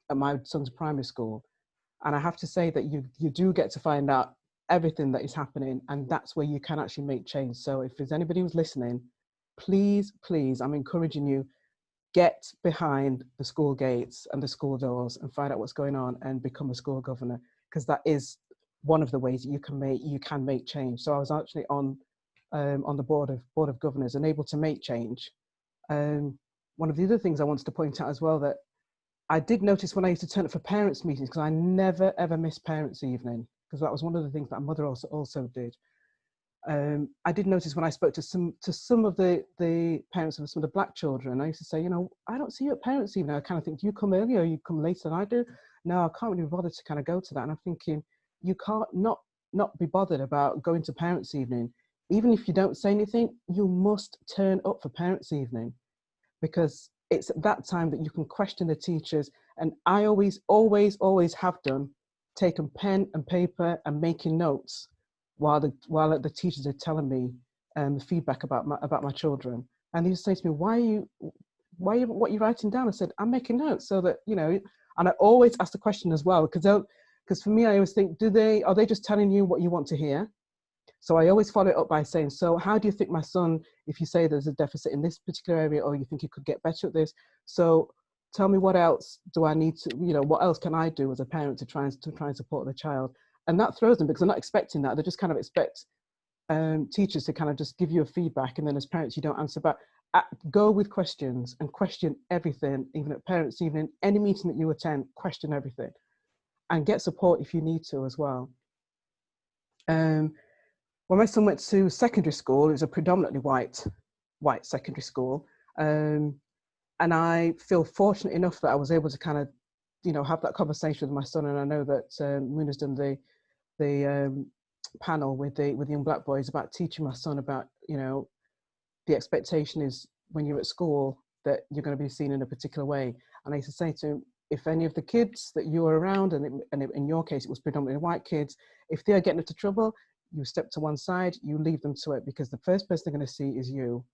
at my son's primary school. And I have to say that you do get to find out everything that is happening, and that's where you can actually make change. So if there's anybody who's listening, please, I'm encouraging you, get behind the school gates and the school doors and find out what's going on and become a school governor, because that is one of the ways that you can make change. So I was actually on the board of governors and able to make change. One of the other things I wanted to point out as well, that I did notice when I used to turn up for parents' meetings, because I never ever missed parents' evening, because that was one of the things that my mother also did. I did notice when I spoke to some of the parents of some of the black children, I used to say, I don't see you at parents' evening. I kind of think, do you come earlier or you come later than I do? No, I can't really bother to kind of go to that. And I'm thinking, you can't not be bothered about going to parents' evening. Even if you don't say anything, you must turn up for parents' evening, because it's at that time that you can question the teachers. And I always have done, taken pen and paper and making notes while the teachers are telling me the feedback about my children. And they used to say to me, what are you writing down? I said, I'm making notes so that, and I always ask the question as well, because for me, I always think, are they just telling you what you want to hear? So I always follow it up by saying, so how do you think my son, if you say there's a deficit in this particular area, or you think he could get better at this, so tell me what else do I need to, what else can I do as a parent to try and support the child? And that throws them, because they're not expecting that. They just kind of expect teachers to kind of just give you a feedback, and then as parents, you don't answer back. Go with questions and question everything, even at parents' evening, any meeting that you attend, question everything. And get support if you need to as well. When my son went to secondary school, it was a predominantly white secondary school. And I feel fortunate enough that I was able to kind of, have that conversation with my son. And I know that Muna's done the panel with the young black boys about teaching my son about, the expectation is when you're at school that you're going to be seen in a particular way. And I used to say to him, if any of the kids that you were around, and in your case, it was predominantly white kids, if they're getting into trouble, you step to one side, you leave them to it, because the first person they're going to see is you,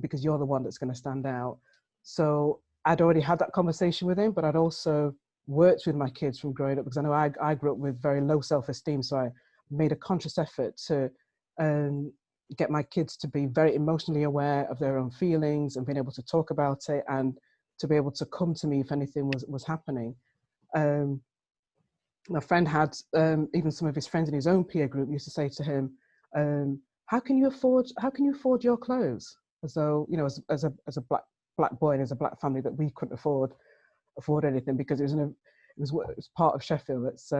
because you're the one that's going to stand out. So I'd already had that conversation with him, but I'd also worked with my kids from growing up, because I know I grew up with very low self-esteem. So I made a conscious effort to get my kids to be very emotionally aware of their own feelings and being able to talk about it, and to be able to come to me if anything was happening. my friend had, even some of his friends in his own peer group used to say to him, how can you afford your clothes? As though, you know, as a black boy and as a black family, that we couldn't afford anything, because it was part of Sheffield that's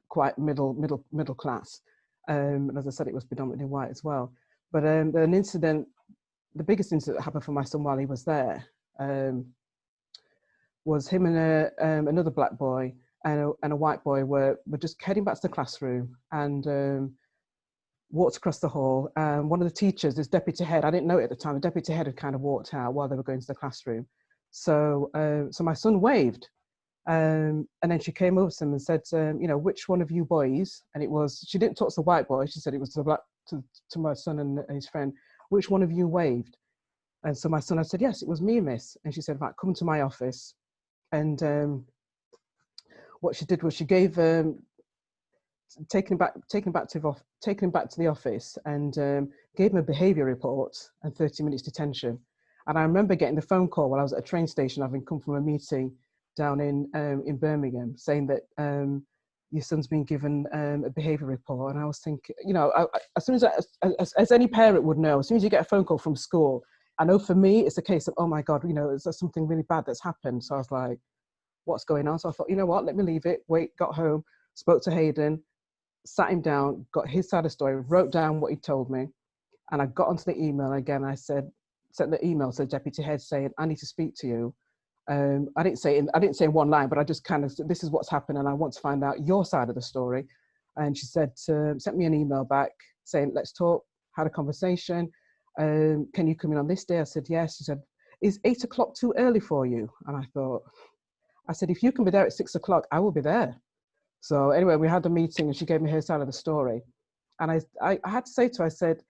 quite middle class, and as I said, it was predominantly white as well. But an incident, the biggest incident that happened for my son while he was there, was him and another black boy and a white boy were just heading back to the classroom, and walked across the hall. One of the teachers, this deputy head, I didn't know it at the time, the deputy head had kind of walked out while they were going to the classroom. So my son waved, and then she came over to him and said, you know, which one of you boys, and it was, she didn't talk to the white boy, she said it was to my son and his friend, which one of you waved? And so my son, I said, yes, it was me, miss. And she said, right, come to my office. And what she did was she gave, taken him back to the office, and gave him a behaviour report and 30 minutes detention. And I remember getting the phone call while I was at a train station, having come from a meeting down in Birmingham, saying that your son's been given a behaviour report. And I was thinking, you know, as soon as any parent would know, as soon as you get a phone call from school, I know for me it's a case of, oh my God, you know, is there something really bad that's happened? So I was like, what's going on? So I thought, you know what, let me leave it. Got home, spoke to Hayden, sat him down, got his side of the story, wrote down what he told me, and I got onto the email again. I sent the email to the deputy head saying, I need to speak to you. I didn't say in one line, but I just kind of said, this is what's happened, and I want to find out your side of the story. And she said, sent me an email back saying, let's talk, had a conversation. Can you come in on this day? I said, yes. She said, is 8 o'clock too early for you? And I said, if you can be there at 6 o'clock, I will be there. So anyway, we had a meeting and she gave me her side of the story. And I had to say to her, I said,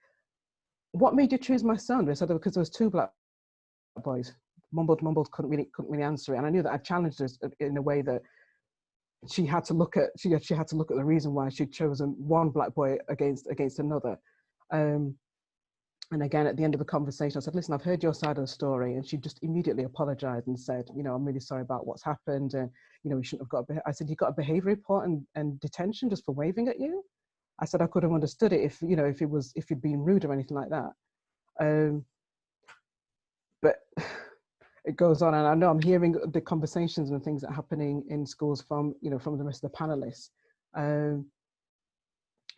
what made you choose my son? They said, because there was two black boys. Mumbled, couldn't really answer it. And I knew that I challenged her in a way that she had to look at the reason why she'd chosen one black boy against another. And again, at the end of the conversation, I said, listen, I've heard your side of the story. And she just immediately apologized and said, you know, I'm really sorry about what's happened. And, you know, we shouldn't have got, I said, you got a behavior report and detention just for waving at you? I said, I could have understood it if, you know, if you'd been rude or anything like that. But it goes on. And I know I'm hearing the conversations and things that are happening in schools from, you know, from the rest of the panelists.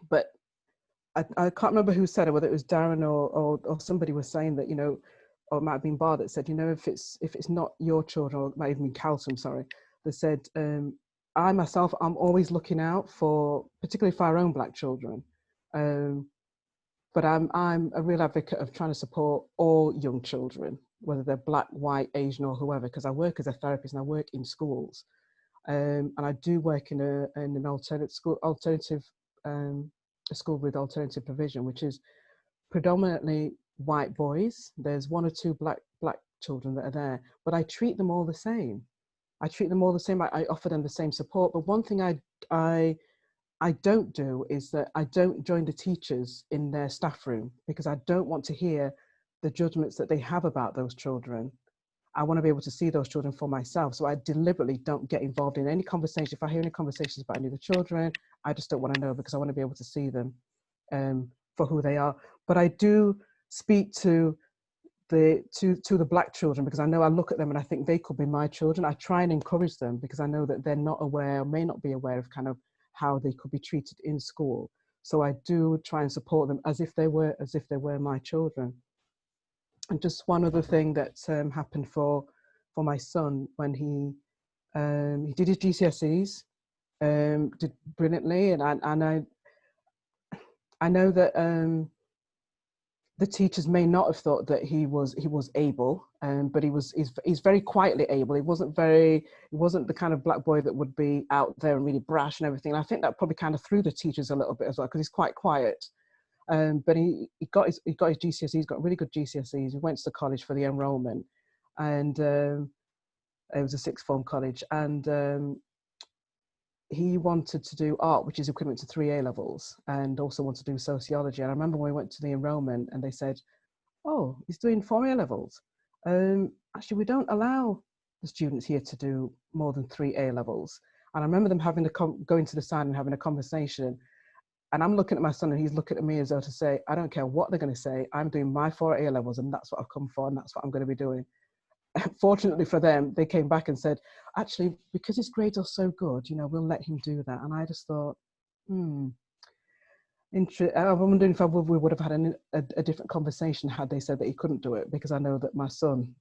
But I can't remember who said it, whether it was Darren or somebody was saying that, you know, or it might have been Bar that said, you know, if it's not your children, or it might even be Calton, sorry, that said, I myself, I'm always looking out for, particularly for our own black children. But I'm a real advocate of trying to support all young children, whether they're black, white, Asian, or whoever, because I work as a therapist and I work in schools. And I do work in an alternative a school with alternative provision, which is predominantly white boys. There's one or two black children that are there, but I treat them all the same. I offer them the same support. But one thing I don't do is that I don't join the teachers in their staff room, because I don't want to hear the judgments that they have about those children. I want to be able to see those children for myself. So I deliberately don't get involved in any conversation. If I hear any conversations about any of the children, I just don't want to know, because I want to be able to see them for who they are. But I do speak to the black children, because I know I look at them and I think they could be my children. I try and encourage them, because I know that they're not aware, may not be aware of kind of how they could be treated in school. So I do try and support them as if they were my children. And just one other thing that happened for my son when he did his GCSEs, did brilliantly, and I know that the teachers may not have thought that he was able, but he's very quietly able. He wasn't the kind of black boy that would be out there and really brash and everything. And I think that probably kind of threw the teachers a little bit as well, because he's quite quiet. But he got his GCSEs. He's got really good GCSEs. He went to the college for the enrollment, and it was a sixth form college, and he wanted to do art, which is equivalent to 3 A levels, and also wanted to do sociology. And I remember when we went to the enrollment and they said, oh, he's doing 4 A levels. Actually, we don't allow the students here to do more than 3 A levels. And I remember them going to the side and having a conversation. And I'm looking at my son and he's looking at me as though to say, I don't care what they're going to say. I'm doing my 4 A levels and that's what I've come for and that's what I'm going to be doing. Fortunately for them, they came back and said, actually, because his grades are so good, we'll let him do that. And I just thought, I'm wondering if we would have had a different conversation had they said that he couldn't do it, because I know that my son,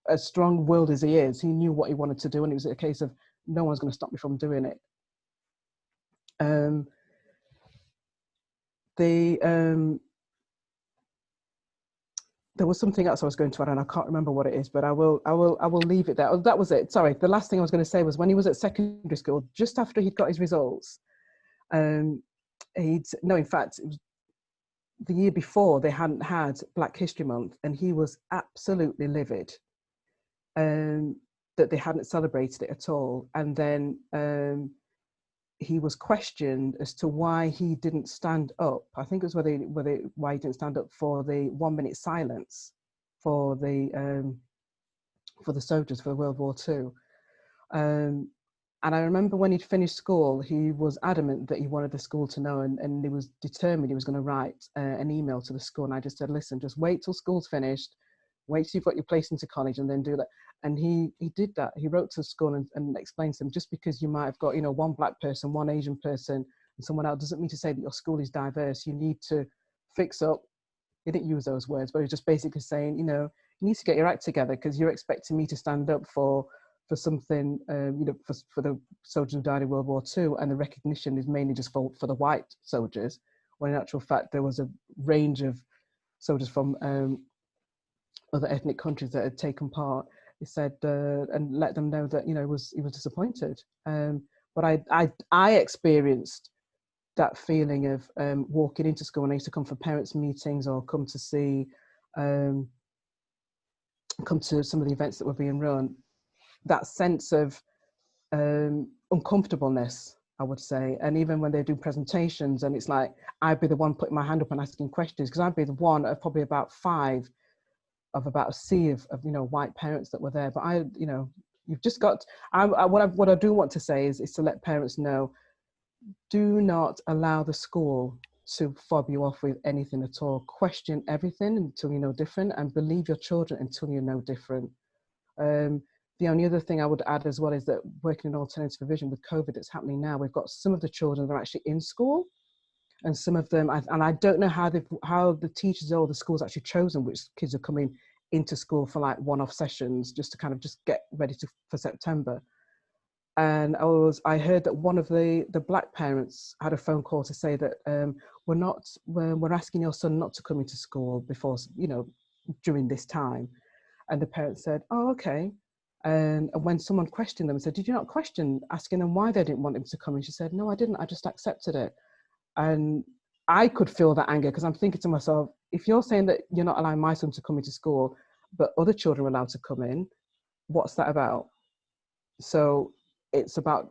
as strong-willed as he is, he knew what he wanted to do, and it was a case of no one's going to stop me from doing it. There was something else I was going to add, and I can't remember what it is, but I will leave it there. Oh, that was it. Sorry, the last thing I was going to say was when he was at secondary school, just after he'd got his results, in fact, it was the year before they hadn't had Black History Month, and he was absolutely livid that they hadn't celebrated it at all. And then he was questioned as to why he didn't stand up. I think it was why he didn't stand up for the 1 minute silence for the soldiers for World War II. And I remember when he'd finished school, he was adamant that he wanted the school to know, and he was determined he was going to write an email to the school. And I just said, listen, just wait till school's finished, wait till you've got your place into college, and then do that. And he did that. He wrote to the school and explained to them, just because you might have got, one Black person, one Asian person, and someone else, doesn't mean to say that your school is diverse. You need to fix up. He didn't use those words, but he was just basically saying, you need to get your act together, because you're expecting me to stand up for something, for the soldiers who died in World War II, and the recognition is mainly just for the white soldiers, when in actual fact there was a range of soldiers from other ethnic countries that had taken part. He said, and let them know that, he was disappointed. But I experienced that feeling of walking into school, and I used to come for parents' meetings or come to see, come to some of the events that were being run. That sense of uncomfortableness, I would say. And even when they do presentations, and it's like, I'd be the one putting my hand up and asking questions, because I'd be the one of probably about 5 of about a sea of white parents that were there. But you've just got, what I do want to say is to let parents know, do not allow the school to fob you off with anything at all. Question everything until you know different, and believe your children until you know different. The only other thing I would add as well is that working in alternative provision with COVID that's happening now, we've got some of the children that are actually in school, and some of them, and I don't know how the teachers or the schools actually chosen which kids are coming into school for like one-off sessions just to kind of just get ready for September. And I heard that one of the Black parents had a phone call to say that we're asking your son not to come into school before, during this time. And the parents said, oh, okay. And when someone questioned them and said, did you not question asking them why they didn't want him to come? And she said, no, I didn't. I just accepted it. And I could feel that anger, because I'm thinking to myself, if you're saying that you're not allowing my son to come into school, but other children are allowed to come in, what's that about? So it's about,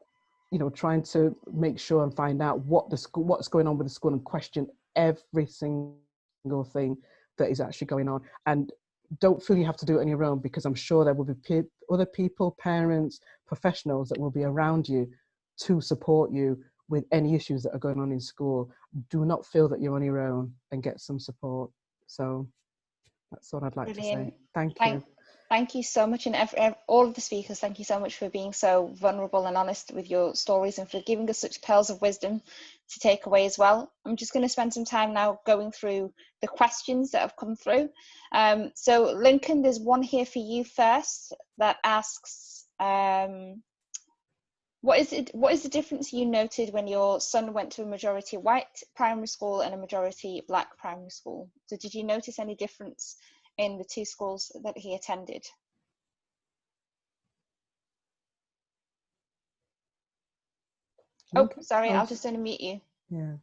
trying to make sure and find out what's going on with the school, and question every single thing that is actually going on. And don't feel you have to do it on your own, because I'm sure there will be other people, parents, professionals that will be around you to support you with any issues that are going on in school. Do not feel that you're on your own, and get some support. So that's what I'd like to say. Thank you. Thank you so much. And all of the speakers, thank you so much for being so vulnerable and honest with your stories, and for giving us such pearls of wisdom to take away as well. I'm just going to spend some time now going through the questions that have come through. So Lincoln, there's one here for you first that asks, what is the difference you noted when your son went to a majority white primary school and a majority Black primary school? So did you notice any difference in the two schools that he attended? Oh, sorry, I'll just unmute you. Yeah.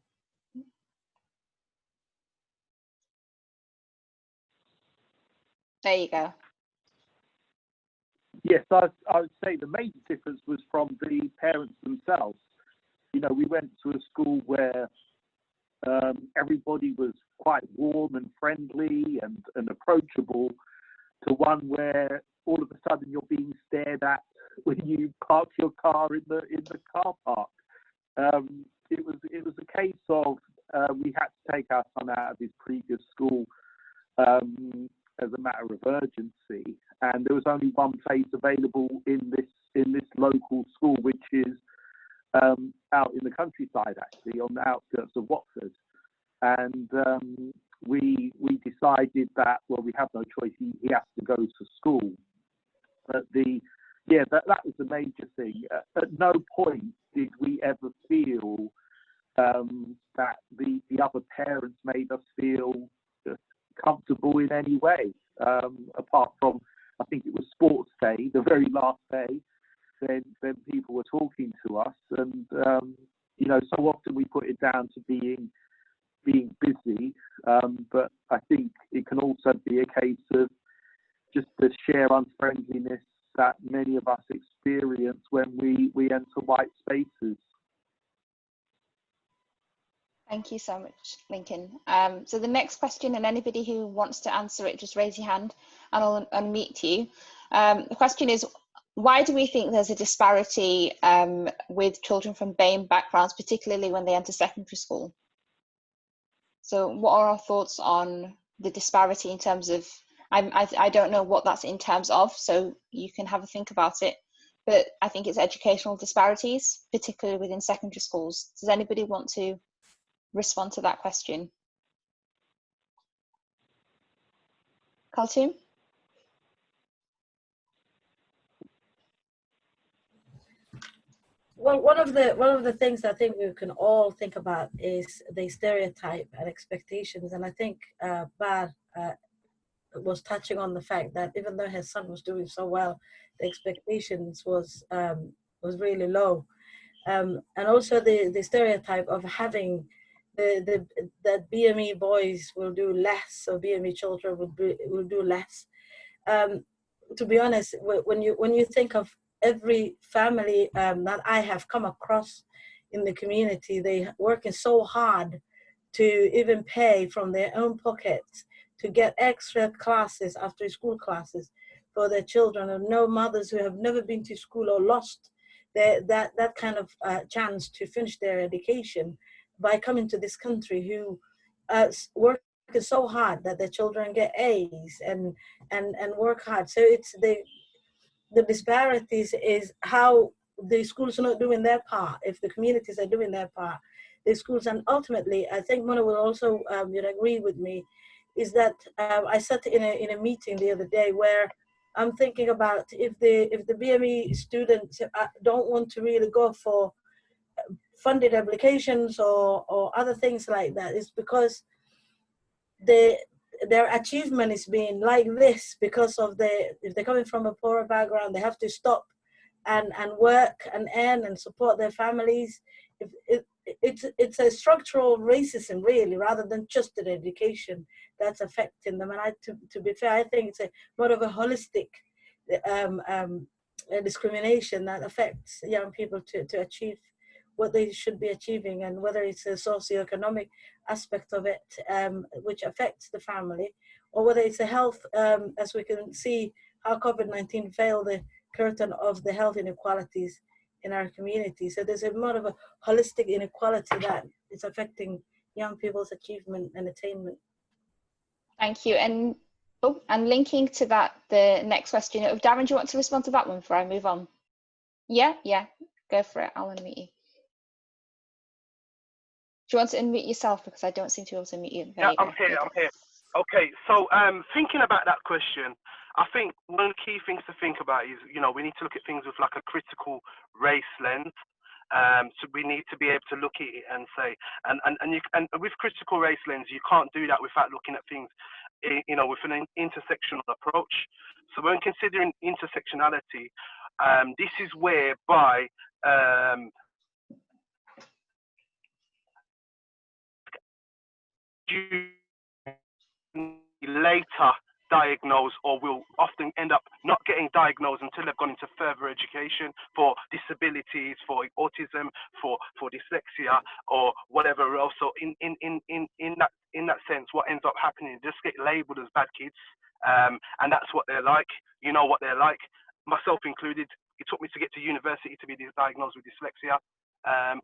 There you go. Yes, I would say the major difference was from the parents themselves. We went to a school where everybody was quite warm and friendly and approachable, to one where all of a sudden you're being stared at park your car in the car park. It was a case of we had to take our son out of his previous school as a matter of urgency, and there was only one place available in this local school, which is out in the countryside, actually, on the outskirts of Watford. And we decided that, well, we have no choice. He has to go to school. But that was the major thing. At no point did we ever feel that the other parents made us feel comfortable in any way, apart from, I think it was sports day, the very last day, then people were talking to us, and so often we put it down to being busy, but I think it can also be a case of just the sheer unfriendliness that many of us experience when we enter white spaces. Thank you so much, Lincoln. So the next question, and anybody who wants to answer it, just raise your hand and I'll unmute you. The question is, why do we think there's a disparity with children from BAME backgrounds, particularly when they enter secondary school? So what are our thoughts on the disparity in terms of, I don't know what that's in terms of, so you can have a think about it, but I think it's educational disparities, particularly within secondary schools. Does anybody want to respond to that question? Kaltoum? Well, one of the things I think we can all think about is the stereotype and expectations, and I think Bar was touching on the fact that even though his son was doing so well, the expectations was really low, and also the stereotype of having that BME boys will do less, or BME children will do less. To be honest, when you think of every family that I have come across in the community, they working so hard to even pay from their own pockets to get extra classes, after school classes for their children, and no mothers who have never been to school or lost that kind of chance to finish their education by coming to this country, who work so hard that their children get A's and work hard. So it's the disparities is how the schools are not doing their part. If the communities are doing their part, the schools, and ultimately, I think Mona will also agree with me, is that I sat in a meeting the other day where I'm thinking about if the BME students don't want to really go for funded applications or other things like that, it's because their achievement is being like this because of if they're coming from a poorer background, they have to stop and work and earn and support their families. It's a structural racism, really, rather than just an education that's affecting them. And to be fair, I think it's more of a holistic discrimination that affects young people to achieve what they should be achieving, and whether it's a socioeconomic aspect of it, which affects the family, or whether it's a health, as we can see how COVID-19 failed the curtain of the health inequalities in our community. So there's a more of a holistic inequality that is affecting young people's achievement and attainment. Thank you. And linking to that, the next question, Darren, do you want to respond to that one before I move on? Yeah, go for it. I'll unmute you. Do you want to unmute yourself, because I don't seem to be able to unmute you? Yeah, I'm here. Okay, so thinking about that question, I think one of the key things to think about is, we need to look at things with like a critical race lens. So we need to be able to look at it and say, and with critical race lens, you can't do that without looking at things, with an intersectional approach. So when considering intersectionality, this is whereby you later diagnose, or will often end up not getting diagnosed until they've gone into further education for disabilities, for autism, for dyslexia, or whatever else. So in that sense, what ends up happening, they just get labelled as bad kids, and that's what they're like. You know what they're like, myself included. It took me to get to university to be diagnosed with dyslexia.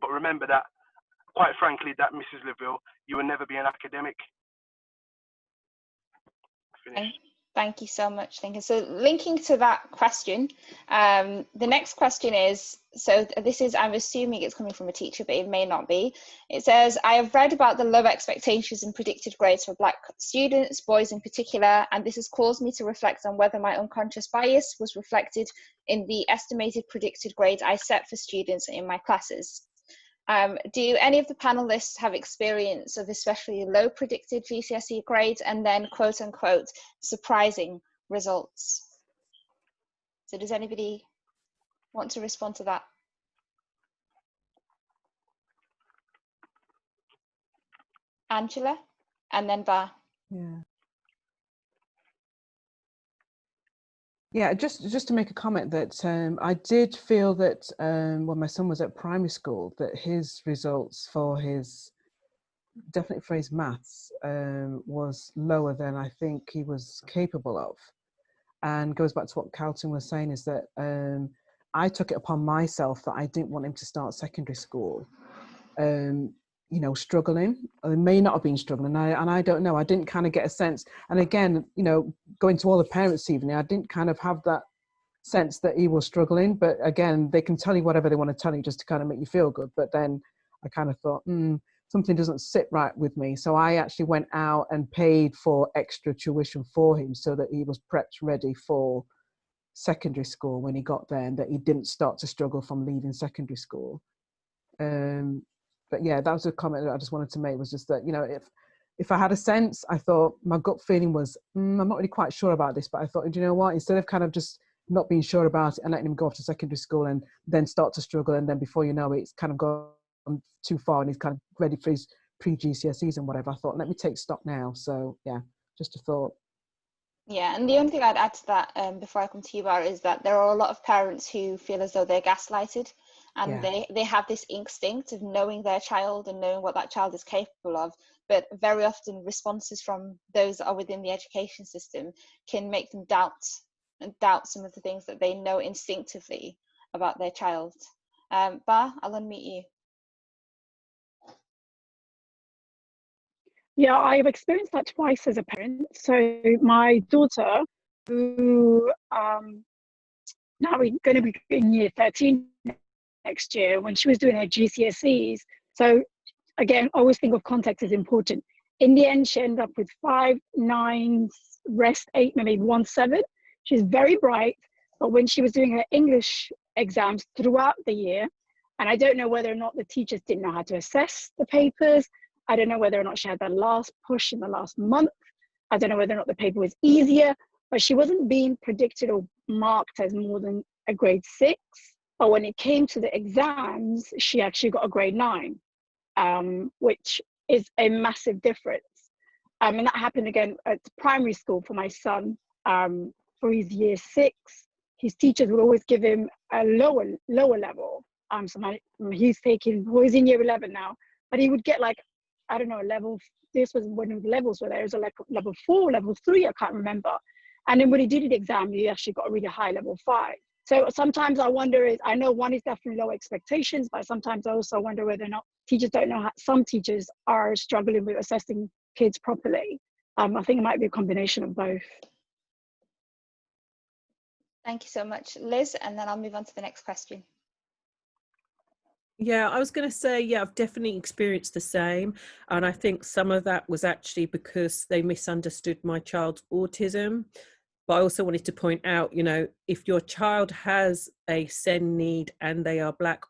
But remember that, quite frankly, that Mrs. Leville, you will never be an academic. Finished. Thank you so much. Thank you. So linking to that question, the next question is, so this is, I'm assuming it's coming from a teacher, but it may not be. It says, I have read about the low expectations and predicted grades for Black students, boys in particular, and this has caused me to reflect on whether my unconscious bias was reflected in the estimated predicted grades I set for students in my classes. Do any of the panelists have experience of especially low predicted GCSE grades and then quote unquote surprising results? So does anybody want to respond to that? Angela and then Bar. Yeah, just to make a comment that I did feel that when my son was at primary school, that his results for his, definitely for his maths, was lower than I think he was capable of. And goes back to what Carlton was saying, is that I took it upon myself that I didn't want him to start secondary school, you know, struggling. Or may not have been struggling, and I don't know. I didn't kind of get a sense. And again, you know, going to all the parents' evening, I didn't kind of have that sense that he was struggling. But again, they can tell you whatever they want to tell you just to kind of make you feel good. But then I kind of thought, something doesn't sit right with me. So I actually went out and paid for extra tuition for him so that he was prepped ready for secondary school when he got there, and that he didn't start to struggle from leaving secondary school. But yeah, that was a comment that I just wanted to make, was just that, you know, if I had a sense, I thought my gut feeling was, I'm not really quite sure about this, but I thought, do you know what, instead of kind of just not being sure about it and letting him go off to secondary school and then start to struggle, and then before you know it, it's kind of gone too far and he's kind of ready for his pre-GCSEs and whatever, I thought, let me take stock now. So yeah, just a thought. Yeah, and the only thing I'd add to that before I come to you, Bar, is that there are a lot of parents who feel as though they're gaslighted, and they have this instinct of knowing their child and knowing what that child is capable of, but very often responses from those that are within the education system can make them doubt some of the things that they know instinctively about their child. Bar, I'll unmute you. Yeah, I've experienced that twice as a parent. So my daughter, who now we're going to be in year 13 next year, when she was doing her GCSEs. So again, always think of context is important. In the end, she ended up with 5 9s, rest 8, maybe 1 7. She's very bright, but when she was doing her English exams throughout the year, and I don't know whether or not the teachers didn't know how to assess the papers. I don't know whether or not she had that last push in the last month. I don't know whether or not the paper was easier, but she wasn't being predicted or marked as more than a grade 6. But when it came to the exams, she actually got a grade 9, which is a massive difference. And that happened again at primary school for my son. For his year 6, his teachers would always give him a lower level. He's in year 11 now, but he would get like, I don't know, level, this was when the levels were there, it was like level 4, level 3, I can't remember. And then when he did the exam, he actually got a really high level 5. So sometimes I wonder, I know one is definitely low expectations, but sometimes I also wonder whether or not teachers don't know how, some teachers are struggling with assessing kids properly. I think it might be a combination of both. Thank you so much, Liz, and then I'll move on to the next question. Yeah, I was going to say, yeah, I've definitely experienced the same. And I think some of that was actually because they misunderstood my child's autism. But I also wanted to point out, you know, if your child has a SEND need and they are Black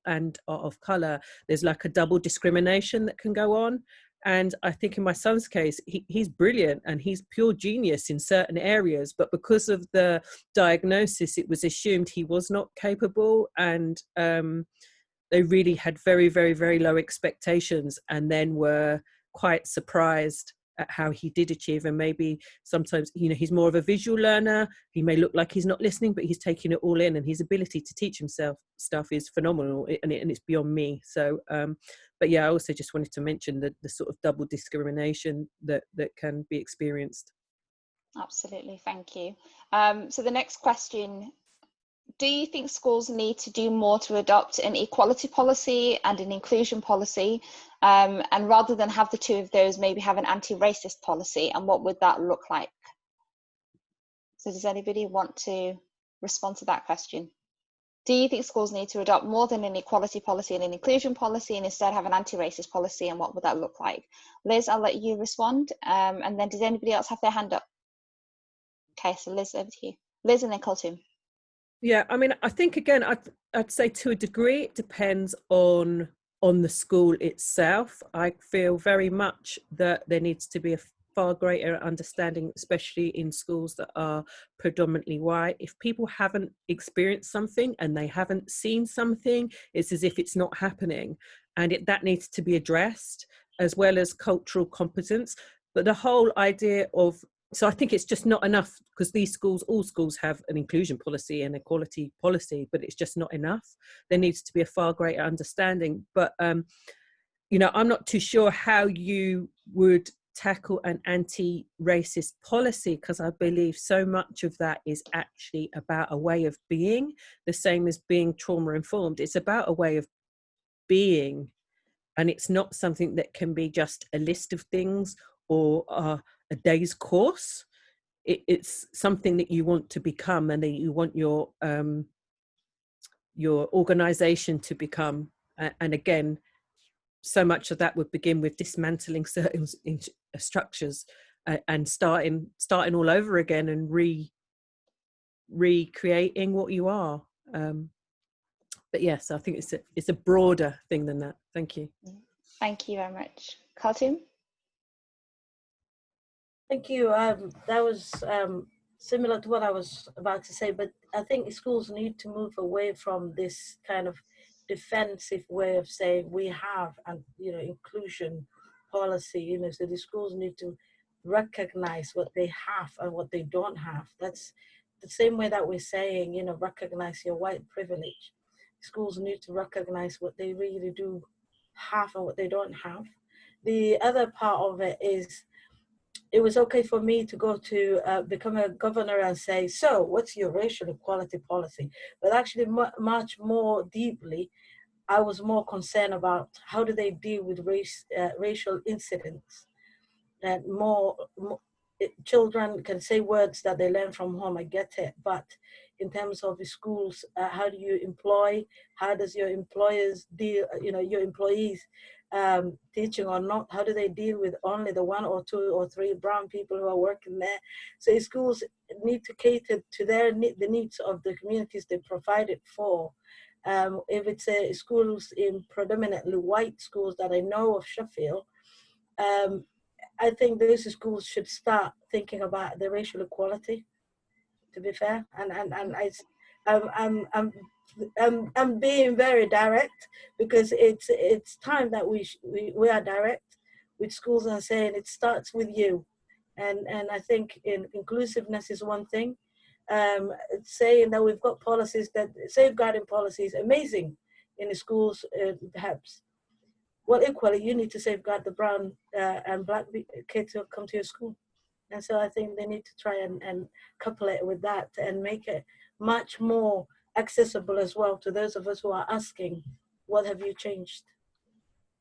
and are of colour, there's like a double discrimination that can go on. And I think in my son's case, he's brilliant and he's pure genius in certain areas. But because of the diagnosis, it was assumed he was not capable. And they really had very, very, very low expectations, and then were quite surprised at how he did achieve. And maybe sometimes, you know, he's more of a visual learner. He may look like he's not listening, but he's taking it all in, and his ability to teach himself stuff is phenomenal, and it's beyond me. So, but yeah, I also just wanted to mention the sort of double discrimination that can be experienced. Absolutely, thank you. So the next question do you think schools need to do more to adopt an equality policy and an inclusion policy? And rather than have the two of those, maybe have an anti-racist policy? And what would that look like? So does anybody want to respond to that question? Do you think schools need to adopt more than an equality policy and an inclusion policy, and instead have an anti-racist policy? And what would that look like? Liz, I'll let you respond. And then does anybody else have their hand up? Okay, so Liz, over to you. Liz and then Kulthum. Yeah, I mean, I think again, I'd say to a degree it depends on the school itself. I feel very much that there needs to be a far greater understanding, especially in schools that are predominantly white. If people haven't experienced something and they haven't seen something, it's as if it's not happening, and that needs to be addressed, as well as cultural competence. But the whole idea of, so I think it's just not enough, because these schools, all schools have an inclusion policy and equality policy, but it's just not enough. There needs to be a far greater understanding. But, you know, I'm not too sure how you would tackle an anti-racist policy, because I believe so much of that is actually about a way of being, the same as being trauma-informed. It's about a way of being, and it's not something that can be just a list of things or a day's course. It's something that you want to become, and that you want your organization to become. And again, so much of that would begin with dismantling certain structures and starting all over again and recreating what you are. But yes, I think it's a broader thing than that. Thank you. Thank you very much. Kulthum? Thank you. That was similar to what I was about to say, but I think schools need to move away from this kind of defensive way of saying we have, and inclusion policy. So the schools need to recognize what they have and what they don't have. That's the same way that we're saying, recognize your white privilege. Schools need to recognize what they really do have and what they don't have. The other part of it is, it was okay for me to go to become a governor and say, so what's your racial equality policy? But actually much more deeply, I was more concerned about how do they deal with racial incidents. And more children can say words that they learn from home, I get it. But in terms of the schools, how do you employ? How does your employers deal, your employees, teaching or not, how do they deal with only the 1 or 2 or 3 brown people who are working there? So schools need to cater to the needs of the communities they provided for. If it's schools in predominantly white schools that I know of Sheffield, I think those schools should start thinking about the racial equality, to be fair. I'm being very direct, because it's time that we are direct with schools and saying it starts with you. And I think inclusiveness is one thing. Saying that we've got policies, that safeguarding policies, amazing in the schools, perhaps. Well, equally, you need to safeguard the brown and black kids who come to your school. And so I think they need to try and couple it with that and make it much more accessible as well to those of us who are asking, what have you changed?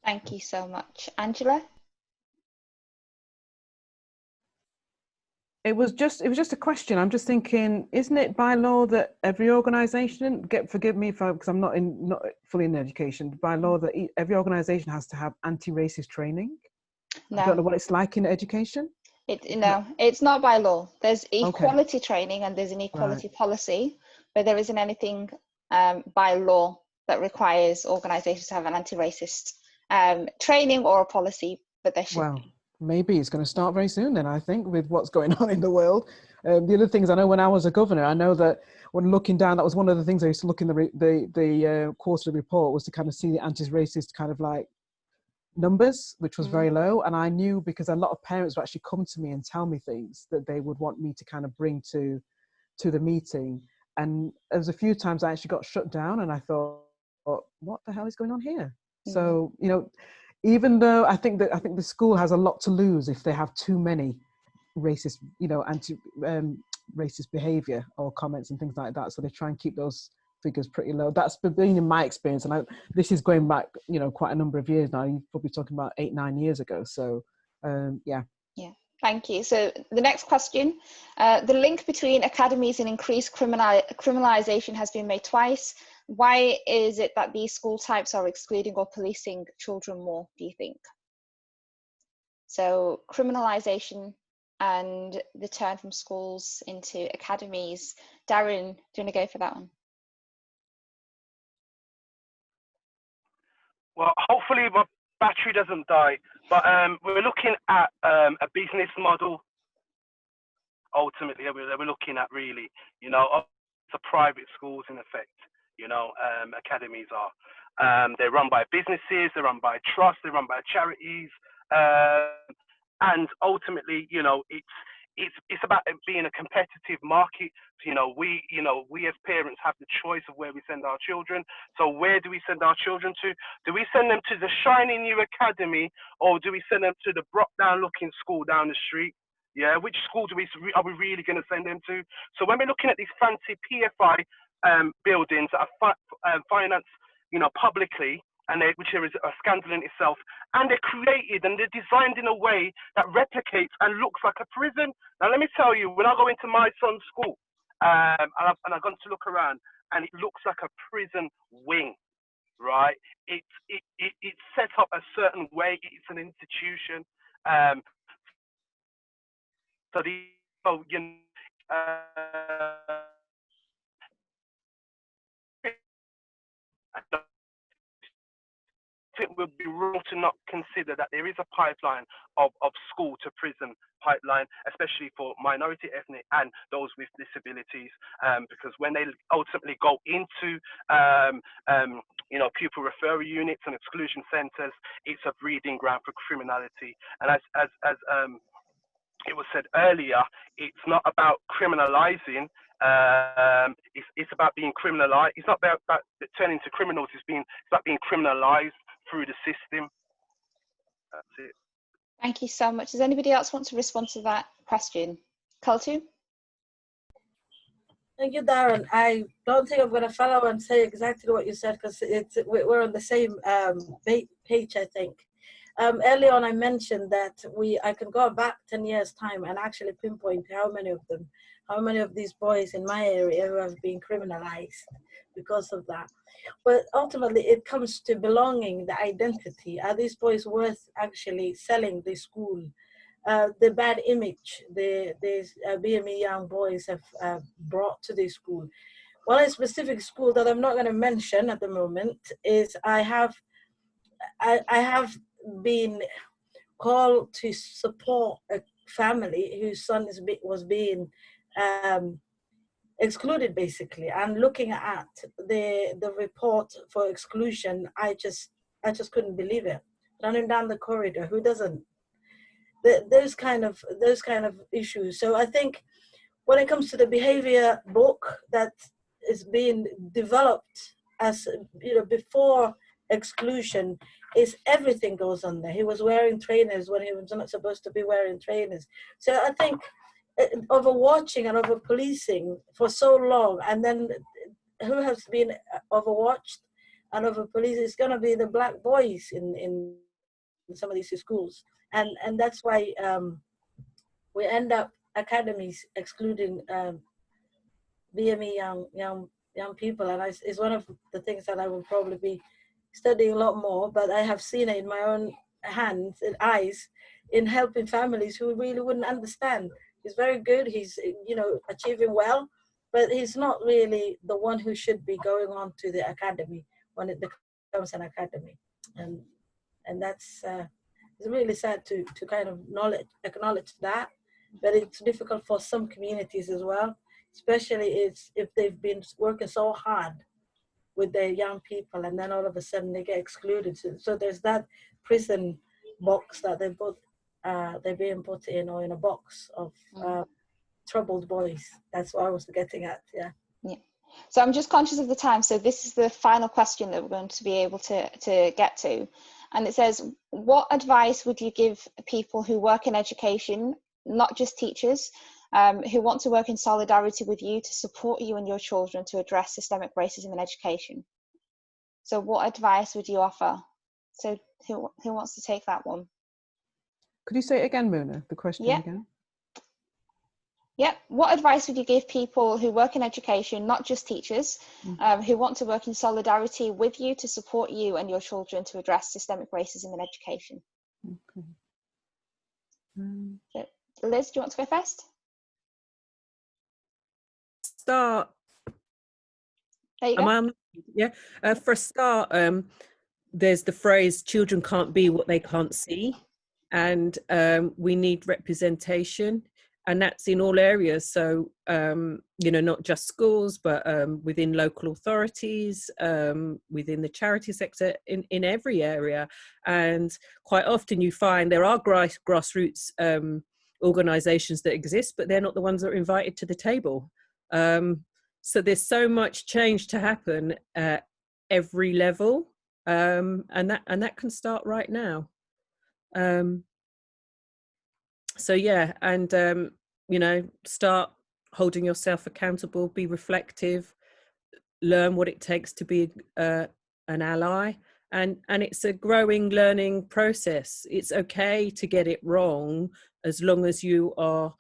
Thank you so much. Angela? It was just a question. I'm just thinking, isn't it by law that every organisation, forgive me because I'm not fully in education, by law that every organisation has to have anti-racist training? No. I don't know what it's like in education. No, it's not by law. There's equality training and there's an equality policy, but there isn't anything by law that requires organisations to have an anti-racist training or a policy, but there should. Well, maybe it's going to start very soon then, I think, with what's going on in the world. The other things I know, when I was a governor, I know that when looking down, that was one of the things I used to look in the quarterly report, was to kind of see the anti-racist kind of like numbers, which was very low. And I knew, because a lot of parents would actually come to me and tell me things that they would want me to kind of bring to the meeting. And there was a few times I actually got shut down, and I thought, what the hell is going on here? So, even though I think the school has a lot to lose if they have too many racist, racist behavior or comments and things like that. So they try and keep those figures pretty low. That's been in my experience, and this is going back, quite a number of years now. You're probably talking about 8-9 years ago. So yeah. Thank you. So the next question, the link between academies and increased criminalization has been made twice. Why is it that these school types are excluding or policing children more, do you think? So criminalization and the turn from schools into academies. Darren, do you want to go for that one? Well, hopefully my battery doesn't die, but we're looking at a business model. Ultimately, we're looking at really, the private schools in effect. Academies are. They're run by businesses, they're run by trusts, they're run by charities, and ultimately, it's about it being a competitive market. We as parents have the choice of where we send our children. So where do we send our children to? Do we send them to the shiny new academy, or do we send them to the broke down looking school down the street? Yeah, which school are we really going to send them to? So when we're looking at these fancy PFI buildings that are financed, publicly, and which is a scandal in itself, and they're created and they're designed in a way that replicates and looks like a prison. Now, let me tell you, when I go into my son's school, and I've gone to look around, and it looks like a prison wing, right? It's set up a certain way. It's an institution. It would be wrong to not consider that there is a pipeline of school to prison pipeline, especially for minority, ethnic, and those with disabilities, because when they ultimately go into pupil referral units and exclusion centres, it's a breeding ground for criminality. And as it was said earlier, it's not about criminalising. It's about being criminalised. It's not about turning to criminals. It's about being criminalised through the system. That's it. Thank you so much. Does anybody else want to respond to that question? Kaltu? Thank you, Darren. I don't think I'm going to follow and say exactly what you said, because we're on the same page, I think. Early on, I mentioned that I can go back 10 years' time and actually pinpoint how many of these boys in my area who have been criminalized because of that. But ultimately, it comes to belonging, the identity. Are these boys worth actually selling the school? The bad image these BME young boys have brought to the school. One specific school that I'm not going to mention at the moment is I have been called to support a family whose son was being excluded, basically. And looking at the report for exclusion, I just couldn't believe it. Running down the corridor, who doesn't? Those kind of issues. So I think when it comes to the behavior book that is being developed as before exclusion, is everything goes on there. He was wearing trainers when he was not supposed to be wearing trainers. So I think overwatching and over policing for so long, and then who has been overwatched and over policed is going to be the black boys in some of these schools, and that's why we end up academies excluding BME young people, and it's one of the things that I will probably be studying a lot more. But I have seen it in my own hands and eyes in helping families who really wouldn't understand. He's very good. He's achieving well, but he's not really the one who should be going on to the academy when it becomes an academy, and that's it's really sad to kind of acknowledge that. But it's difficult for some communities as well, especially if they've been working so hard with their young people, and then all of a sudden they get excluded. So there's that prison box that they're being put in, or in a box of troubled boys. That's what I was getting at. Yeah. So I'm just conscious of the time. So this is the final question that we're going to be able to get to. And it says, what advice would you give people who work in education, not just teachers, who want to work in solidarity with you to support you and your children to address systemic racism in education. So what advice would you offer? So who wants to take that one? Could you say it again, Muna, the question again? Yep. What advice would you give people who work in education, not just teachers, who want to work in solidarity with you to support you and your children to address systemic racism in education? Okay. So, Liz, do you want to go first? Start. There you go. For a start, there's the phrase, children can't be what they can't see. And we need representation. And that's in all areas. So, not just schools, but within local authorities, within the charity sector, in every area. And quite often you find there are grassroots organisations that exist, but they're not the ones that are invited to the table. So there's so much change to happen at every level. And that can start right now. So yeah, and start holding yourself accountable, be reflective, learn what it takes to be an ally, and it's a growing learning process. It's okay to get it wrong as long as you are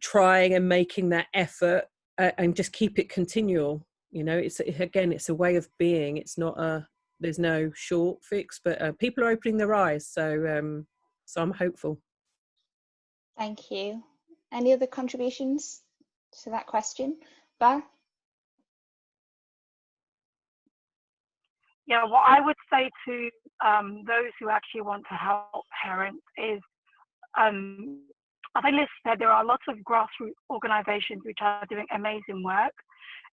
trying and making that effort, and just keep it continual. It's a way of being. It's not there's no short fix, but people are opening their eyes, so I'm hopeful. Thank you. Any other contributions to that question? Bar? Yeah, what I would say to those who actually want to help parents is, I think Liz said there are lots of grassroots organizations which are doing amazing work.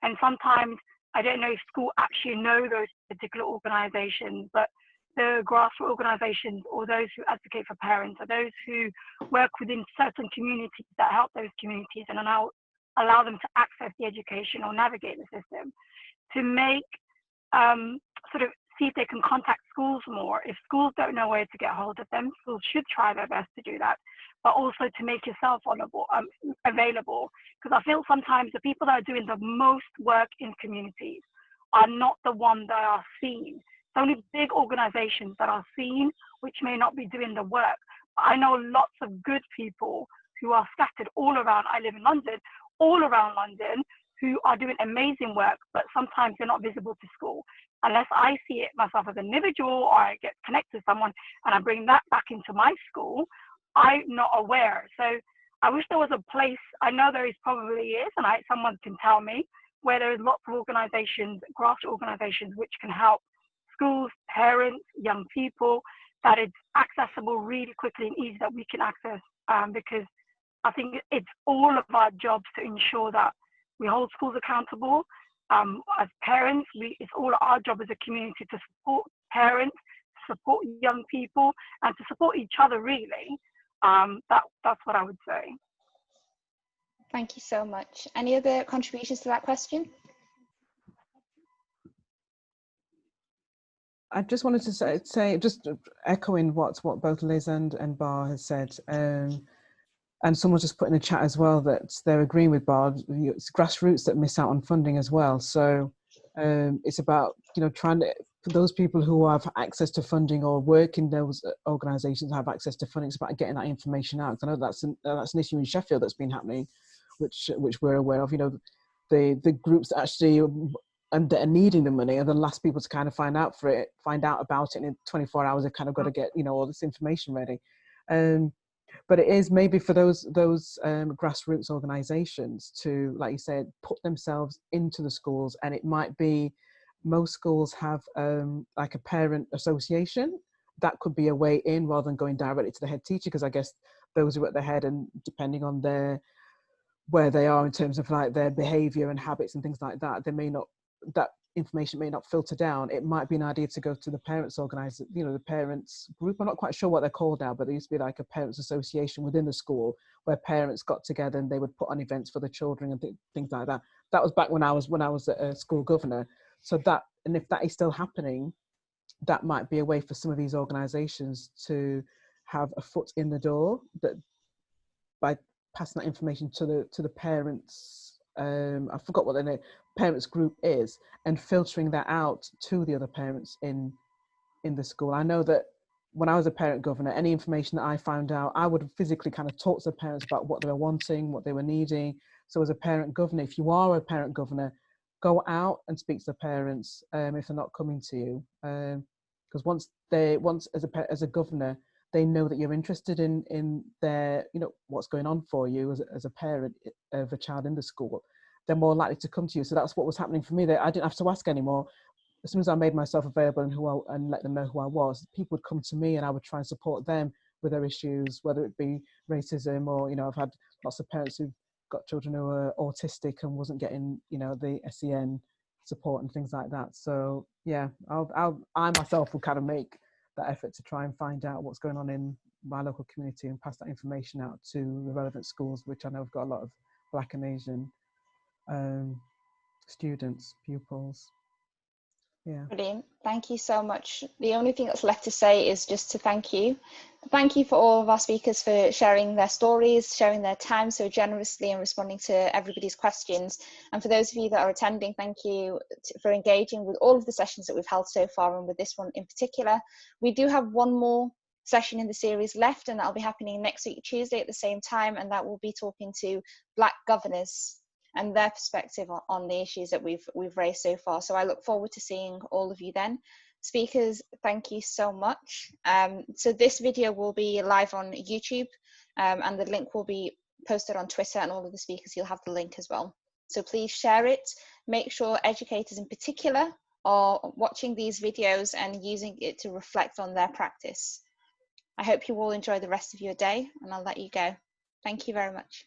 And sometimes, I don't know if school actually know those particular organizations, but the grassroots organizations or those who advocate for parents are those who work within certain communities that help those communities and allow them to access the education or navigate the system, to make sort of see if they can contact schools more. If schools don't know where to get hold of them, schools should try their best to do that, but also to make yourself available. Because I feel sometimes the people that are doing the most work in communities are not the ones that are seen. It's only big organizations that are seen, which may not be doing the work. But I know lots of good people who are scattered all around. I live in London, all around London, who are doing amazing work, but sometimes they're not visible to school. Unless I see it myself as an individual, or I get connected to someone and I bring that back into my school, I'm not aware. So I wish there was a place, I know there probably is, and someone can tell me, where there is lots of organizations, grassroots organizations, which can help schools, parents, young people, that it's accessible really quickly and easy that we can access, because I think it's all of our jobs to ensure that we hold schools accountable. As parents, it's all our job as a community to support parents, support young people, and to support each other, really. That's what I would say. Thank you so much. Any other contributions to that question? I just wanted to say just echoing what both Liz and Bar has said, and someone just put in the chat as well that they're agreeing with Bar. It's grassroots that miss out on funding as well. So it's about trying to, for those people who have access to funding or work in those organisations have access to funding, it's about getting that information out. I know that's an issue in Sheffield that's been happening, which we're aware of. The groups that actually and that are needing the money are the last people to kind of find out about it, and in 24 hours they've kind of got to get all this information ready. But it is maybe for those grassroots organisations to, like you said, put themselves into the schools, and it might be most schools have like a parent association. That could be a way in rather than going directly to the head teacher, because I guess those who are at the head, and depending on where they are in terms of like their behaviour and habits and things like that, that information may not filter down. It might be an idea to go to the parents the parents group. I'm not quite sure what they're called now, but there used to be like a parents association within the school where parents got together and they would put on events for the children and things like that. That was back when I was a school governor. So and if that is still happening, that might be a way for some of these organizations to have a foot in the door, that by passing that information to the parents. I forgot what their parents group is, and filtering that out to the other parents in the school. I know that when I was a parent governor, any information that I found out, I would physically kind of talk to the parents about what they were wanting, what they were needing. So as a parent governor, if you are a parent governor, go out and speak to the parents if they're not coming to you. Because once as a governor, they know that you're interested in their, what's going on for you as a parent of a child in the school, they're more likely to come to you. So that's what was happening for me. That I didn't have to ask anymore. As soon as I made myself available and let them know who I was, people would come to me and I would try and support them with their issues, whether it be racism or, I've had lots of parents who've got children who are autistic and wasn't getting, the SEN support and things like that. So yeah, I myself will kind of make that effort to try and find out what's going on in my local community and pass that information out to the relevant schools, which I know have got a lot of Black and Asian students, pupils. Yeah. Brilliant. Thank you so much. The only thing that's left to say is just to thank you. Thank you for all of our speakers for sharing their stories, sharing their time so generously and responding to everybody's questions. And for those of you that are attending, thank you for engaging with all of the sessions that we've held so far and with this one in particular. We do have one more session in the series left, and that'll be happening next week, Tuesday at the same time, and that will be talking to Black governors and their perspective on the issues that we've raised so far. So I look forward to seeing all of you then. Speakers, thank you so much. So this video will be live on YouTube, and the link will be posted on Twitter, and all of the speakers, you'll have the link as well. So please share it. Make sure educators in particular are watching these videos and using it to reflect on their practice. I hope you all enjoy the rest of your day, and I'll let you go. Thank you very much.